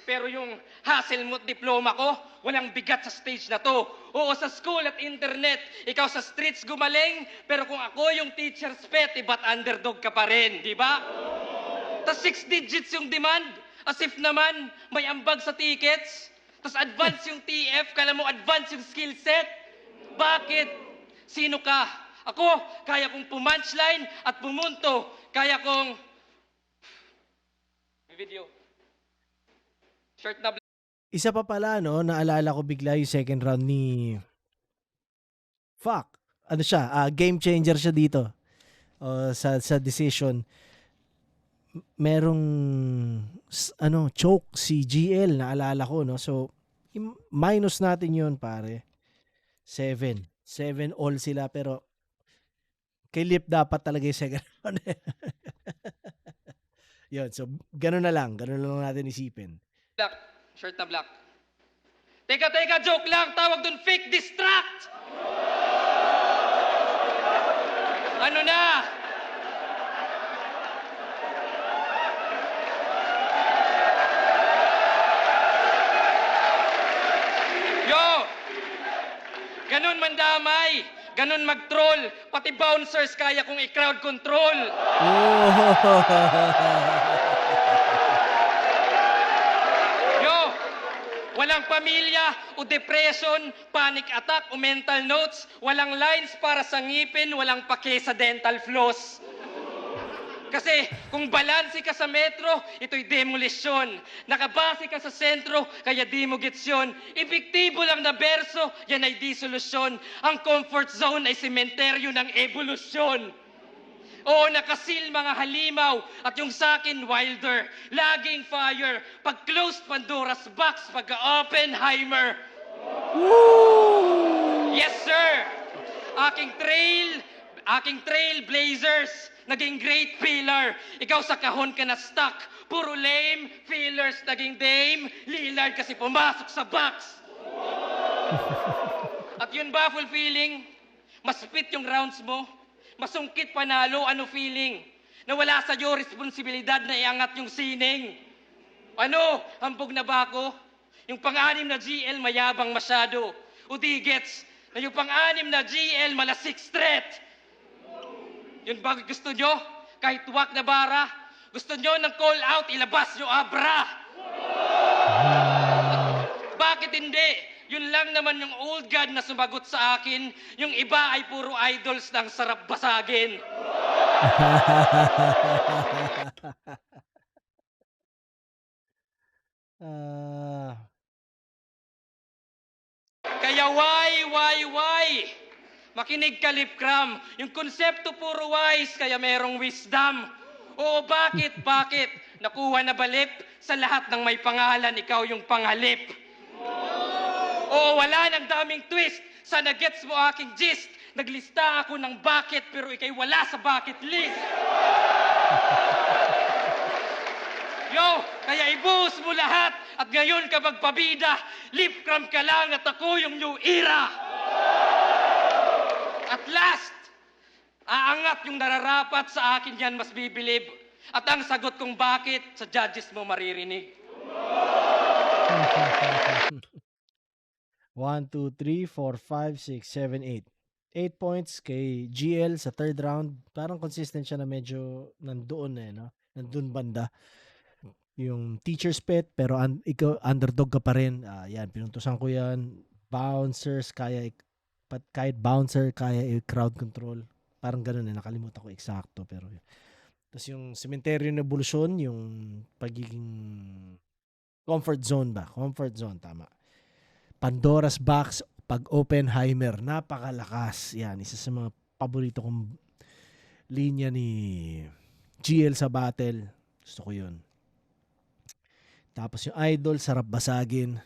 Pero yung Hasselmut diploma ko, walang bigat sa stage na to. Oo, sa school at internet, ikaw sa streets gumaling, pero kung ako yung teacher's pet, ba't underdog ka pa rin, di ba? Tas 6 digits yung demand, as if naman may ambag sa tickets. Tas advance yung TF, kala mo advance yung skill set. Bakit? Sino ka? Ako, kaya kong pumunchline at pumunto. Kaya kong... Video. Short na Isa pa pala, naalala ko bigla yung second round ni... Ano siya? Game changer siya dito. Sa decision. Merong choke si GL, naalala ko, no? So, minus natin yun, pare. 7 all sila, pero kay Lip dapat talaga yung second round. Yun, so, ganun na lang natin isipin. black. Shirt na black. Teka, joke lang. Tawag dun fake distract. Ano na? Yo! Ganun mandamay. Ganun mag-troll. Pati bouncers kaya kong i-crowd control. Walang pamilya o depression, panic attack o mental notes. Walang lines para sa ngipin, walang pake sa dental floss. Kasi kung balanse ka sa metro, ito'y demolisyon. Nakabase ka sa sentro, kaya di mo gets yun. Epektibo lang na berso, yan ay di solusyon. Ang comfort zone ay sementeryo ng evolusyon. Oo, nakasil mga halimaw at yung sakin wilder. Laging fire. Pag closed Pandora's box, pagka Oppenheimer. Woo! Yes, sir. Aking trailblazers, naging great pillar. Ikaw sa kahon ka na stuck. Puro lame, fillers, naging dame. Lillard kasi pumasok sa box. At yun ba, fulfilling? Mas fit yung rounds mo? Masungkit panalo, ano feeling? Na wala sa'yo responsibilidad na iangat yung sining. Ano? Hambog na ba ako? Yung pang-anim na GL mayabang masyado. O di gets na yung pang-anim na GL malasik threat. Yun ba gusto nyo? Kahit wak na bara? Gusto nyo ng call out, ilabas nyo abra. Bakit hindi? Yun lang naman yung old god na sumagot sa akin. Yung iba ay puro idols ng sarap basagin. Kaya why? Makinig ka, Lipcram. Yung konsepto puro wise, kaya merong wisdom. Oo, bakit? Nakuha na balip sa lahat ng may pangalan, ikaw yung pangalip. Oo, wala nang daming twist. Sana gets mo aking gist. Naglista ako ng bakit, pero ikay wala sa bucket list. Yo, kaya ibuhos mo lahat at ngayon ka magpabida. Lipcram ka lang at ako yung new era. Aangat yung nararapat sa akin yan mas bibilib. At ang sagot kung bakit sa judges mo maririnig. 1, 2, 3, 4, 5, 6, 7, 8. 8 points kay GL sa third round. Parang consistent siya na medyo nandoon no? Nandun banda. Yung teacher's pet, pero ikaw, underdog ka pa rin. Yan, pinuntusan ko yan. Bouncers, kahit bouncer, kaya crowd control. Parang ganun nakalimutan ko eksakto. Pero tapos yung cemetery na evolution, yung pagiging comfort zone ba? Comfort zone, tama. Pandora's Box, pag Oppenheimer, napakalakas. Yan, isa sa mga paborito kong linya ni GL sa battle. Gusto ko yun. Tapos yung idol, sarap basagin.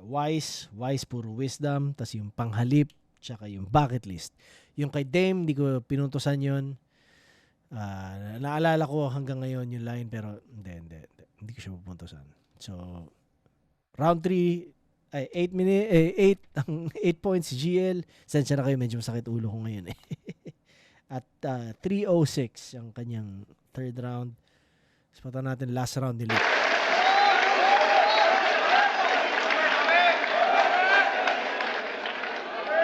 Wise, puro wisdom. Tapos yung panghalip, tsaka yung bucket list. Yung kay Dame, hindi ko pinuntusan yun. Naalala ko hanggang ngayon yung line, pero hindi ko siya pupuntusan. So, round 3, ay 8 points si GL. Sensya na kayo, medyo masakit ulo ko ngayon eh. At 306 ang kanyang third round. Patan natin last round ni Luke.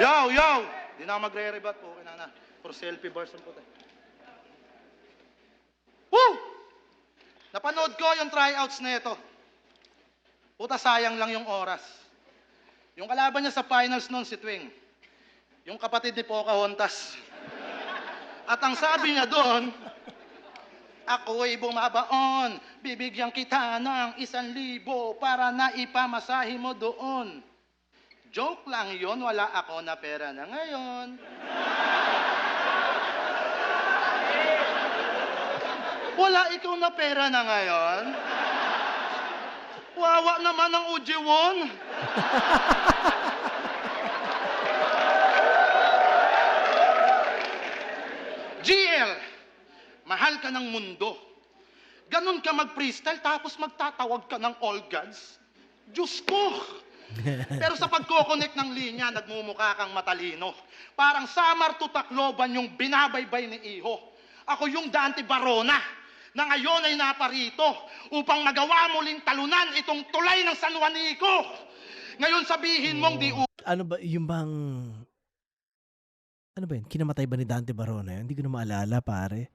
Yo! Di na ako magre-rebat po. Kinana. For selfie bars ang puti. Woo! Napanood ko yung tryouts na ito. Puta, sayang lang yung oras. Yung kalaban niya sa finals noon, si Twing. Yung kapatid ni Pocahontas. At ang sabi niya doon, ako'y bumabaon, bibigyan kita ng 1,000 para naipamasahe mo doon. Joke lang yon, wala ako na pera na ngayon. Wala ikaw na pera na ngayon? Wawa naman ang Ujiwon. GL, mahal ka ng mundo. Ganon ka mag-freestyle tapos magtatawag ka ng all gods. Diyos ko! Pero sa pagkoconnect ng linya, nagmumukha kang matalino. Parang Samar to Tacloban yung binabaybay ni Iho. Ako yung Dante Barona na ngayon ay naparito upang magawa muling talunan itong tulay ng San Juanico. Ngayon sabihin mong di... Ano ba, yung bang... Ano ba yun? Kinamatay ba ni Dante Barona yun? Hindi ko na maalala, pare.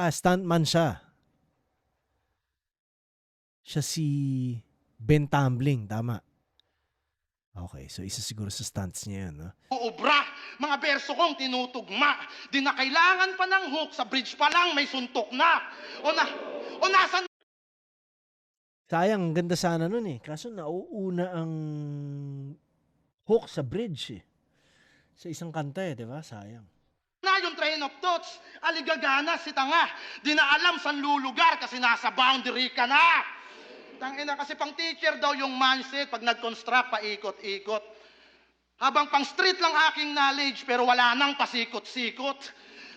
Stuntman siya. Siya si Ben Tumbling, tama. Okay, so isa siguro sa stunts niya yun, no? Uubra, mga berso kong tinutugma. Di na kailangan pa ng hook, sa bridge pa lang may suntok na. O nasan... Sayang, ang ganda sana nun eh. Kaso nauuna ang hook sa bridge eh. Sa isang kanta eh, di ba? Sayang. Na yung train of thoughts, aligagana si tanga. Di na alam saan lulugar kasi nasa boundary ka na. Tangina kasi pang teacher daw yung mindset pag nag-construct paikot-ikot. Habang pang street lang aking knowledge pero wala nang pasikot-sikot.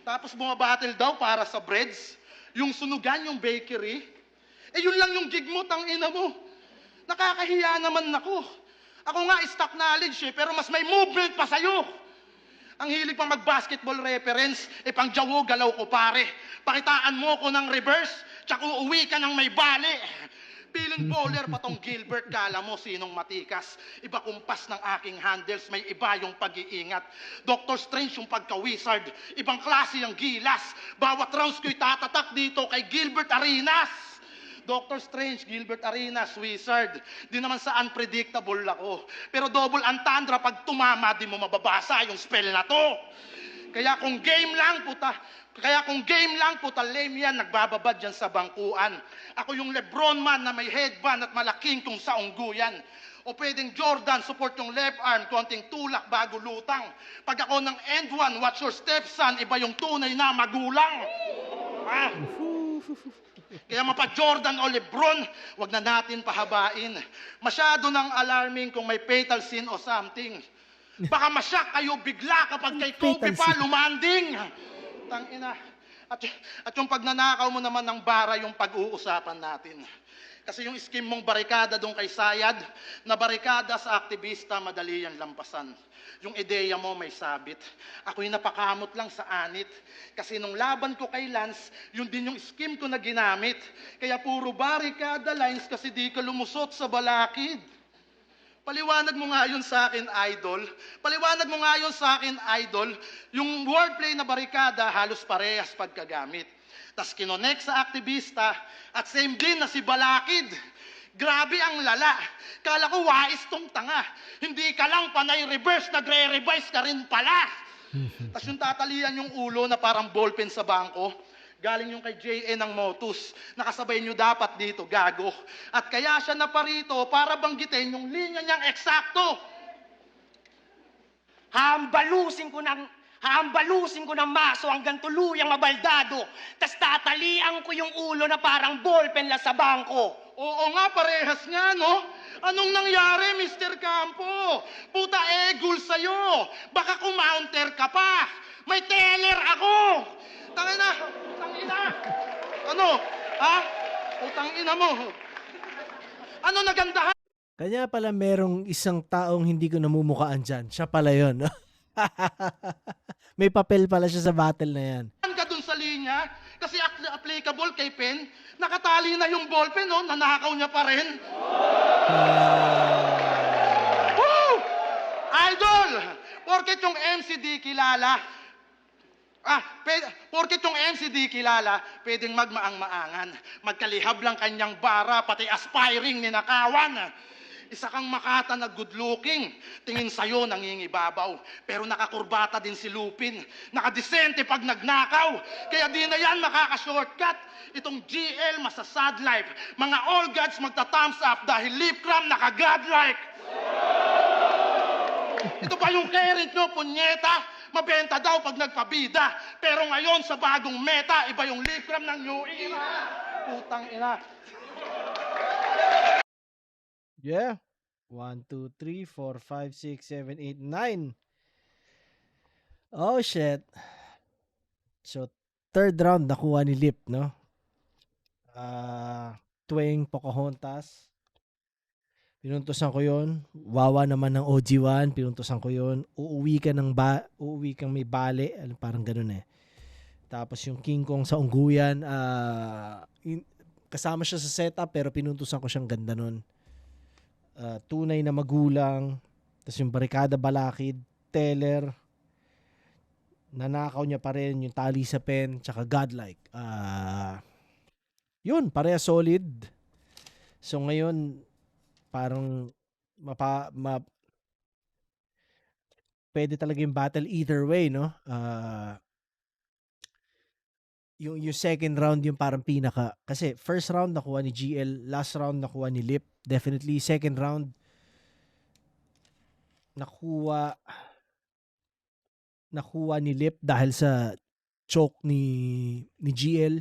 Tapos bumabattle daw para sa breads. Yung sunugan, yung bakery. Yun lang yung gig mo, tangina mo. Nakakahiya naman ako. Ako nga stock knowledge pero mas may movement pa sa'yo. Ang hilig pang mag-basketball reference, pang jawo galaw ko pare. Pakitaan mo ko ng reverse, tsaka uuwi ka ng may bali. Piling bowler pa tong Gilbert, kala mo sinong matikas. Iba kumpas ng aking handles, may iba yung pag-iingat. Dr. Strange yung pagka-wizard, ibang klase yung gilas. Bawat rounds ko'y tatatak dito kay Gilbert Arenas. Dr. Strange, Gilbert Arenas, wizard. Di naman sa unpredictable ako. Pero double entendre pag tumama, di mo mababasa yung spell na to. Kaya kung game lang, puta lame yan, nagbababad yan sa bangkuan. Ako yung Lebron man na may headband at malaking kung sa ungguyan. O pwedeng Jordan, support yung left arm, konting tulak bago lutang. Pag ako ng end one, watch your stepson, iba yung tunay na magulang. Kaya mapa-Jordan o Lebron, wag na natin pahabain. Masyado nang alarming kung may fatal sin o something. Baka masyak kayo bigla kapag kay Kobe pa lumanding. Tangina. At yung pagnanakaw mo naman ng bara yung pag-uusapan natin. Kasi yung scheme mong barikada doon kay Sayad, na barikada sa aktivista, madali yan lampasan. Yung ideya mo may sabit. Ako'y napakamot lang sa anit. Kasi nung laban ko kay Lance, yun din yung scheme ko na ginamit. Kaya puro barikada lines kasi di ka lumusot sa balakid. Paliwanag mo nga yun sa akin, idol. Paliwanag mo nga yun sa akin, idol. Yung wordplay na barikada, halos parehas pagkagamit. Tas kinonek sa aktivista at same din na si Balakid. Grabe ang lala. Kala ko wais tong tanga. Hindi ka lang panay reverse, nagre-revise ka rin pala. Tas yung tatalian yung ulo na parang ballpen sa bangko. Galing yung kay JN ng Motus. Nakasabay nyo dapat dito, gago. At kaya siya naparito para banggitin yung linya niyang eksakto. Haambalusin ko ng maso hanggang tuluyang mabaldado. Tas tatalian ko yung ulo na parang ballpen la sa bangko. Oo nga, parehas nga, no? Anong nangyari, Mr. Campo? Puta egul sa'yo. Baka kumounter ka pa. May teller ako. Tangina, tangina. Ano? Ha? Putang ina mo. Ano nagandahan? Kanya pala merong isang taong hindi ko namumukaan dyan. Siya pala yun. May papel pala siya sa battle na yan. Ka dun sa linya? Kasi applicable kay Pen. Nakatali na yung ballpen, no? Nanakaw niya pa rin. Woo! Idol! Porket yung MCD kilala. Porket yung MCD kilala, pwedeng magmaang-maangan. Magkalihab lang kanyang bara, pati aspiring ninakawan. Isa kang makata na good-looking. Tingin sa'yo nangingibabaw. Pero nakakurbata din si Lupin. Nakadesente pag nagnakaw. Kaya di na yan makaka-shortcut. Itong GL masasad life. Mga all gods magta-thumbs up dahil lip cram naka-godlike. Ito pa yung carrot nyo, punyeta. Mabenta daw pag nagpabida. Pero ngayon sa bagong meta, iba yung lip cram ng new era. Putang ina. Yeah. 1, 2, 3, 4, 5, 6, 7, 8, 9. Oh, shit. So, third round nakuha ni Lip, no? Tuwing Pocahontas. Pinuntusan ko yun. Wawa naman ng OG1. Pinuntusan ko yun. Uuwi kang may bale. Parang ganun eh. Tapos yung King Kong sa Ungguyan. Kasama siya sa setup pero pinuntusan ko siyang ganda nun. Tunay na magulang, tapos yung barikada Balakid, teller, nanakaw niya pa rin yung tali sa pen, tsaka godlike. Yun, pareha solid. So ngayon, parang pwede talaga yung battle either way, no? Yung second round yung parang pinaka, kasi first round nakuha ni GL, last round nakuha ni Lip. Definitely second round nakuha ni Lip dahil sa choke ni GL.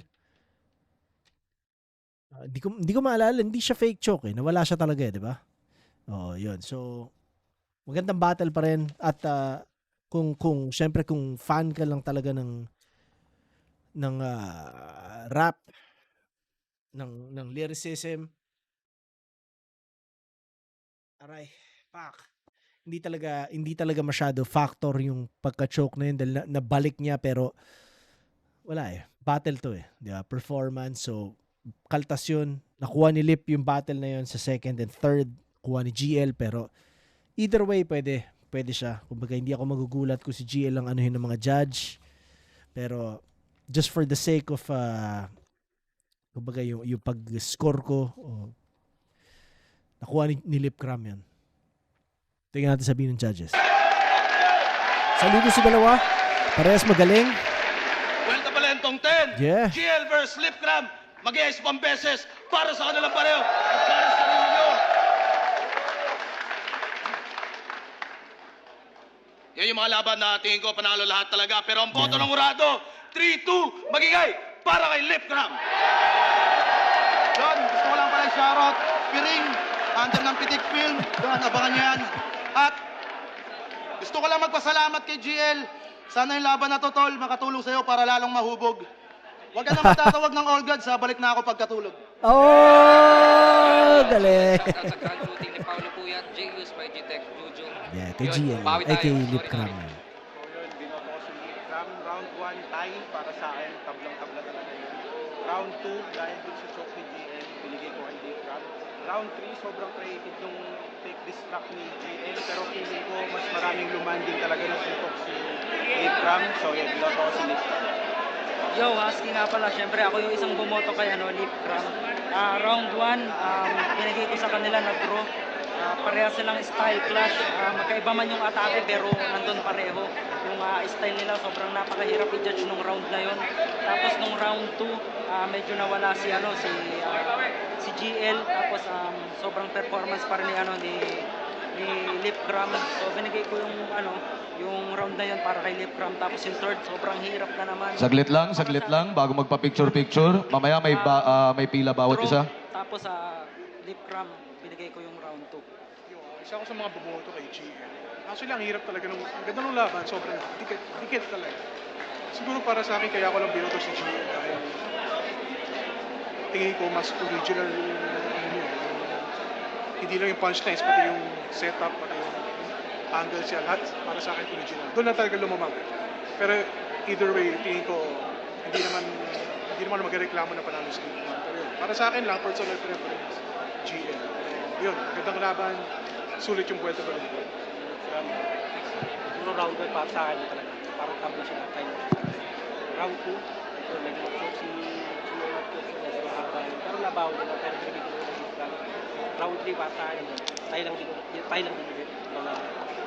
Hindi ko maalala, hindi siya fake choke eh. Nawala siya talaga eh, di ba? Oh, yun. So magandang battle pa rin at kung syempre kung fan ka lang talaga ng rap, ng lyricism, aray, fuck. Hindi talaga masyado factor yung pagka-choke na yun dahil nabalik niya pero wala eh. Battle to eh. Di ba? Performance. So, kaltas yun. Nakuha ni Lip yung battle na yun sa second and third. Kuha ni GL pero either way pwede siya. Kumbaga hindi ako magugulat kung si GL ang anuhin ng mga judge. Pero just for the sake of kumbaga yung pag-score ko, nakuha ni Lip Cram yan. Tingnan natin sabihin ng judges. Saludo sa dalawa. Parehas magaling. Well, Talentong 10. Yeah. GL versus Lip Cram. Mag-iayos pang beses para sa kanilang pareho. At para sa ninyo. Yan yung mga laban na tingin ko panalo lahat talaga. Pero ang boto ng Urado, 3-2, magigay para kay Lip Cram. John, gusto ko lang pala shoutout. Piring, under ng Pitik Film. John, abangan nyo yan. At gusto ko lang magpasalamat kay GL. Sana yung laban na to, tol, makatulong sa'yo para lalong mahubog. Huwag ka na magtatawag ng all gods, ha? Balik na ako pagkatulog. Oh! galing. Shoutout sa grand routing ni Paolo Puyat, J.U.S. by G-Tech, Juju. Yeah, kay Yun, GL. bawi Ay, tayo. kay Sorry, Lipcram. sorry. Binoto ko si Lipcram. Round 1 tie para sa akin. Tablang-tabla talaga yun. Round 2, dahil dun sa choke ni GL, binigay ko kay Lipcram. Round 3, sobrang creative nung take this track ni GL. Pero feeling ko, mas maraming lumanding talaga ng suntok si Lipcram. So yun, binoto ko si Lipcram. Yo, Husky nga pala. Siyempre, ako yung isang bumoto kay Lipcram. Round 1, binigay ko sa kanila na draw. Pareha silang style clash. Magkaiba man yung atake pero nandun pareho. Yung style nila sobrang napakahirap i-judge nung round na yon. Tapos nung round 2, medyo nawala si GL. Tapos sobrang performance pa rin ni Lipcram. So binigay ko yung round na yun para kay Lipcram. Tapos yung third, sobrang hirap na naman. Saglit lang, bago magpa-picture-picture. Mamaya may pila bawat Draw. isa. Tapos Lipcram, binigay ko yung round 2. Isa ako sa mga bumoto kay GL. Actually, ang hirap talaga ang ganda ng laban. Sobrang dikit talaga. Siguro para sa akin, kaya ako lang binoto si GL dahil tingin ko mas original hindi lang yung punchlines, pati yung setup, pati yung angle siya, lahat para sa akin original. Doon na talaga lumamang. Pero either way, tingin ko hindi naman magreklamo na panalo si Lipcram. Pero yun, para sa akin lang, personal preference, GL. Yun, gandang laban, sulit yung buweta ba rin. Puro round 1 para sa akin talaga. Parang tabla siya na tayo. Round 2, ito nag-choke si mahaba. Pero nabaw nila, pero binigay ko yung Lipcram. Round 3 para sa akin, tayo lang din ulit.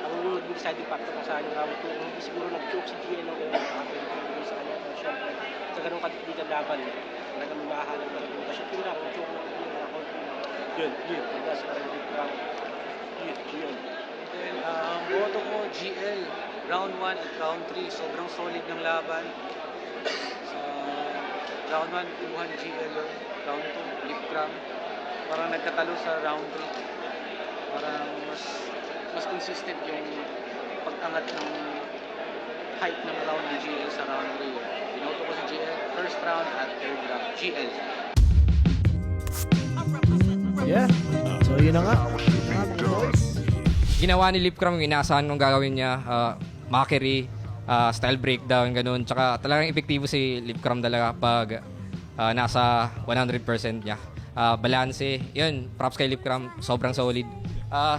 Ang nag-deciding factor ko sa akin round 2, hindi siguro nag-choke si GL o kaya sa kanya. Siyempre, sa ganun katipigan laban, talagang mahahalang talaga yung siya. Pero lang, choke na ako. Yun. Pagkas para Lipcram. Yun. Boto ko GL, round 1 at round 3, sobrang solid ng laban. Sa round 1, kumuha ni GL, round 2, Lipcram. Parang nagkatalo sa round 3. Parang mas consistent yung pag-angat ng height ng round ni GL sa round 3. Binoto ko si GL, first round at third round, GL. Yeah. So, yun na nga. Mga boys. Ginawa ni Lipcram yung inaasahan nung gagawin niya. Mockery, style breakdown, ganun. Tsaka talagang epektibo si Lipcram talaga pag nasa 100% niya. Balanse, yun, props kay Lipcram, sobrang solid.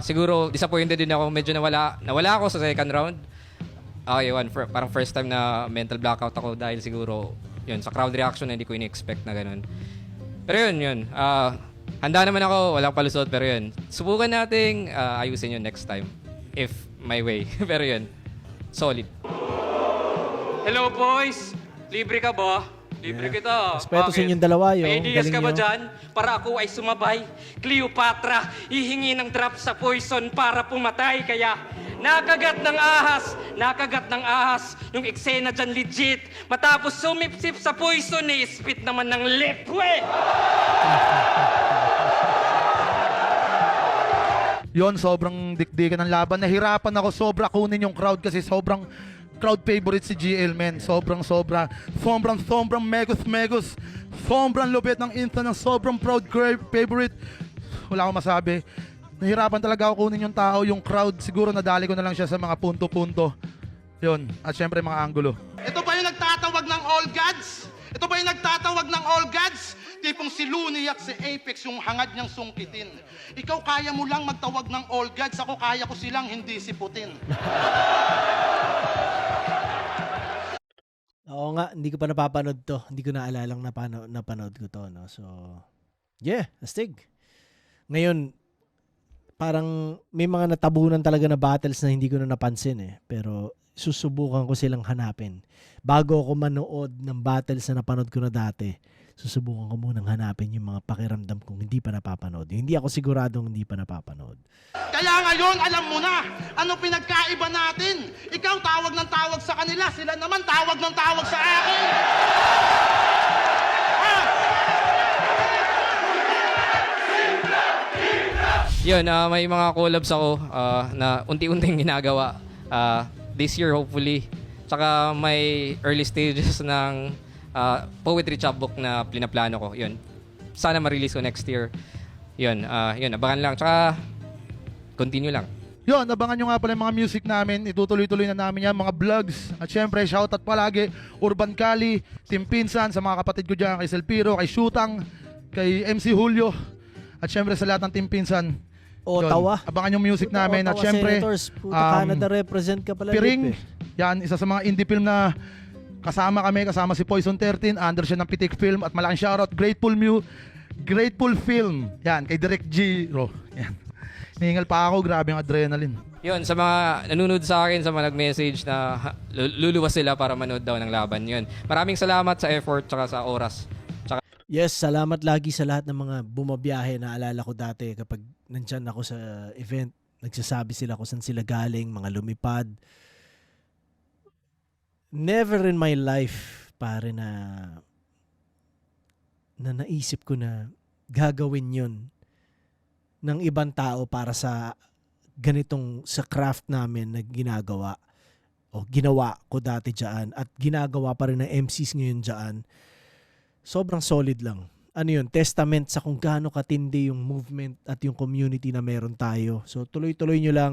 Siguro, disappointed din ako, medyo nawala ako sa second round. Okay, parang first time na mental blackout ako dahil siguro, yun, sa crowd reaction hindi ko ini-expect na ganun. Pero yun, handa naman ako, walang palusot, pero yun, subukan nating ayusin yun next time. If my way. Pero yun, solid. Hello boys! Libre ka ba? Libre kita. Respeto sa inyong dalawa, yung May ideas galing ka ba nyo. dyan? Para ako ay sumabay. Cleopatra, hihingi ng drop sa poison para pumatay. Kaya nakagat ng ahas. Yung eksena dyan legit. Matapos sumipsip sa poison, spit naman ng liquid. Yon, sobrang dikdikan ng laban. Nahirapan ako sobra kunin yung crowd kasi sobrang crowd favorite si GL, men. Sobrang megus. Sobrang lupit ng Insta ng sobrang proud favorite. Wala akong masabi. Nahirapan talaga ako kunin yung tao, yung crowd. Siguro nadali ko na lang siya sa mga punto-punto. Yun. At syempre mga anggulo. Ito ba yung nagtatawag ng all gods? Tipong si Looney at si Apex yung hangad niyang sungkitin. Ikaw kaya mo lang magtawag ng all gods, ako kaya ko silang hindi siputin. Oo nga, hindi ko pa napapanood to. Hindi ko naalalang napanood ko to, no? So, yeah, astig. Ngayon, parang may mga natabunan talaga na battles na hindi ko na napansin eh. Pero susubukan ko silang hanapin. Bago ako manood ng battles na napanood ko na dati, susubukan ko munang hanapin yung mga pakiramdam kong hindi pa napapanood. Hindi ako siguradong hindi pa napapanood. Kaya ngayon, alam mo na, ano pinagkaiba natin? Ikaw tawag ng tawag sa kanila, sila naman tawag ng tawag sa akin. Yun, may mga collabs ako na unti-unting ginagawa. This year, hopefully. Tsaka may early stages ng poetry chapbook na plinaplano ko. Yun. Sana ma-release ko next year. yun, abangan lang. Tsaka, continue lang. Yun, abangan nyo nga pala yung mga music namin. Itutuloy-tuloy na namin yan, mga vlogs. At syempre, shoutout palagi, Urban Cali, Team Pinsan, sa mga kapatid ko dyan, kay Selpiro, kay Shutang, kay MC Julio. At syempre sa lahat ng Team Pinsan. Ottawa. Yun, abangan yung music namin. At Ottawa syempre, Senators. Puta, Canada represent ka pala. Piring, Lip, eh. yan, isa sa mga indie film na kasama kami, kasama si Poison 13, under siya ng Pitik Film. At malaking shoutout, Grateful Film. Yan, kay Direk G. Yan. Hihingal pa ako, grabe yung adrenaline. Yun, sa mga nanonood sa akin, sa mga nag-message na luluwas sila para manood daw ng laban. Yun. Maraming salamat sa effort tsaka sa oras. Tsaka Yes, salamat lagi sa lahat ng mga bumabiyahe. Naalala ko dati kapag nandyan ako sa event, nagsasabi sila kung saan sila galing, mga lumipad. Never in my life, pare, na naisip ko na gagawin yun ng ibang tao para sa ganitong sa craft namin na ginagawa o ginawa ko dati dyan at ginagawa pa rin ng MCs ngayon dyan. Sobrang solid lang. Ano yun? Testament sa kung gaano katindi yung movement at yung community na meron tayo. So tuloy-tuloy nyo lang.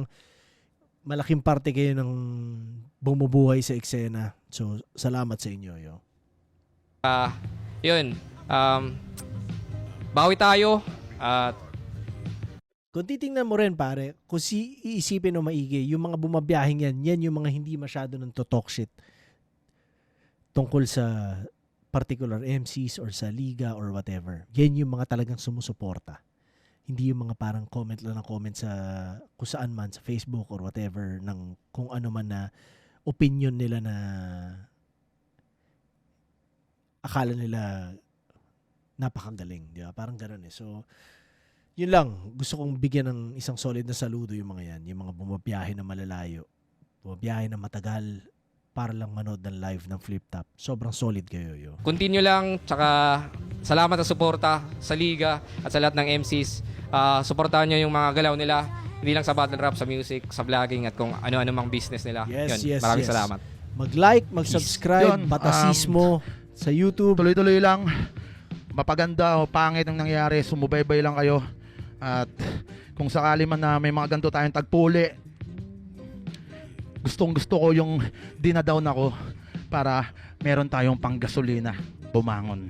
Malaking parte kayo ng bumubuhay sa eksena. So salamat sa inyo. Yo. yun, bawi tayo at Kung titingnan mo rin pare, kung iisipin o maigi, yung mga bumabiyahing yan yung mga hindi masyado ng to-talk shit tungkol sa particular MCs or sa liga or whatever. Yan yung mga talagang sumusuporta. Hindi yung mga parang comment lang ng comment sa kung saan man, sa Facebook or whatever, ng kung ano man na opinion nila na akala nila napakagaling. Di ba? Parang ganun eh. So, yun lang, gusto kong bigyan ng isang solid na saludo yung mga yan, yung mga bumabiyahe na malalayo, bumabiyahe na matagal para lang manood ng live ng Flip Top. Sobrang solid kayo. Yo. continue lang, tsaka salamat sa suporta sa liga at sa lahat ng MCs. Suportahan nyo yung mga galaw nila, hindi lang sa battle rap, sa music, sa vlogging at kung ano-ano mang business nila. Yes, Yun, yes, maraming yes. salamat. Mag-like, mag-subscribe, Yun, batasismo sa YouTube. Tuloy-tuloy lang. Mapaganda o pangit ang nangyari, sumubaybay lang kayo. At kung sakali man na may mga ganito tayong tagpuli, gustong gusto ko yung dinadown ako para meron tayong panggasolina bumangon.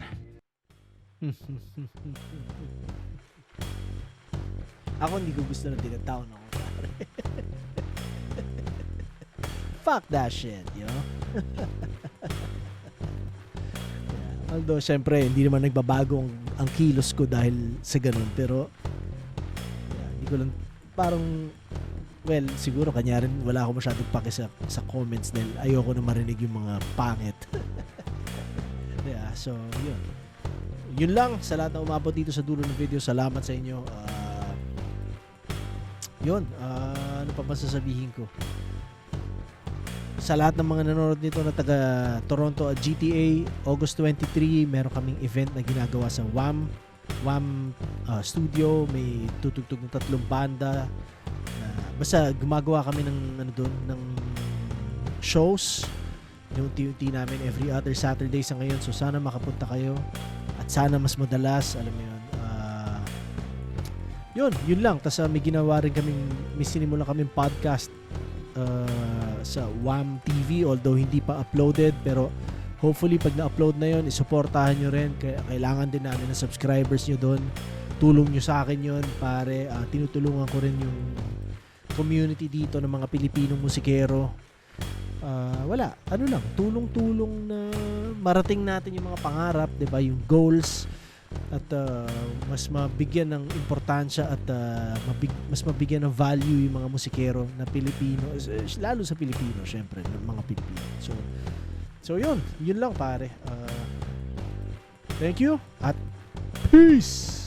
Ako hindi ko gusto na dinatown ako. Fuck that shit, yo. Although, syempre, hindi naman nagbabago ang kilos ko dahil sa ganun. Pero, hindi ko lang, parang, well, siguro kanya rin wala ako masyadong pake sa comments dahil ayoko na marinig yung mga pangit. Yeah, so, yun. Yun lang, sa lahat na umabot dito sa dulo ng video, salamat sa inyo. Ano pa sasabihin ko? Sa lahat ng mga nanonood nito na taga Toronto at GTA, August 23, meron kaming event na ginagawa sa WAM Studio. May tutugtog ng 3 banda. Basta gumagawa kami ng shows. Unti-unti namin every other Saturday sa ngayon. So sana makapunta kayo. At sana mas madalas, alam mo yun. Yun lang. Tapos may sinimula kaming podcast sa WAM TV, although hindi pa uploaded, pero hopefully pag na-upload na yun, isuportahan nyo rin. Kailangan din namin ng subscribers nyo doon. Tulong nyo sa akin yun, pare. Tinutulungan ko rin yung community dito ng mga Pilipinong musikero. Tulong-tulong na marating natin yung mga pangarap, 'di ba? Yung goals at mas mabigyan ng importansya at mas mabigyan ng value yung mga musikero na Pilipino, lalo sa Pilipino, syempre, ng mga Pilipino. So yun lang pare. Thank you at peace.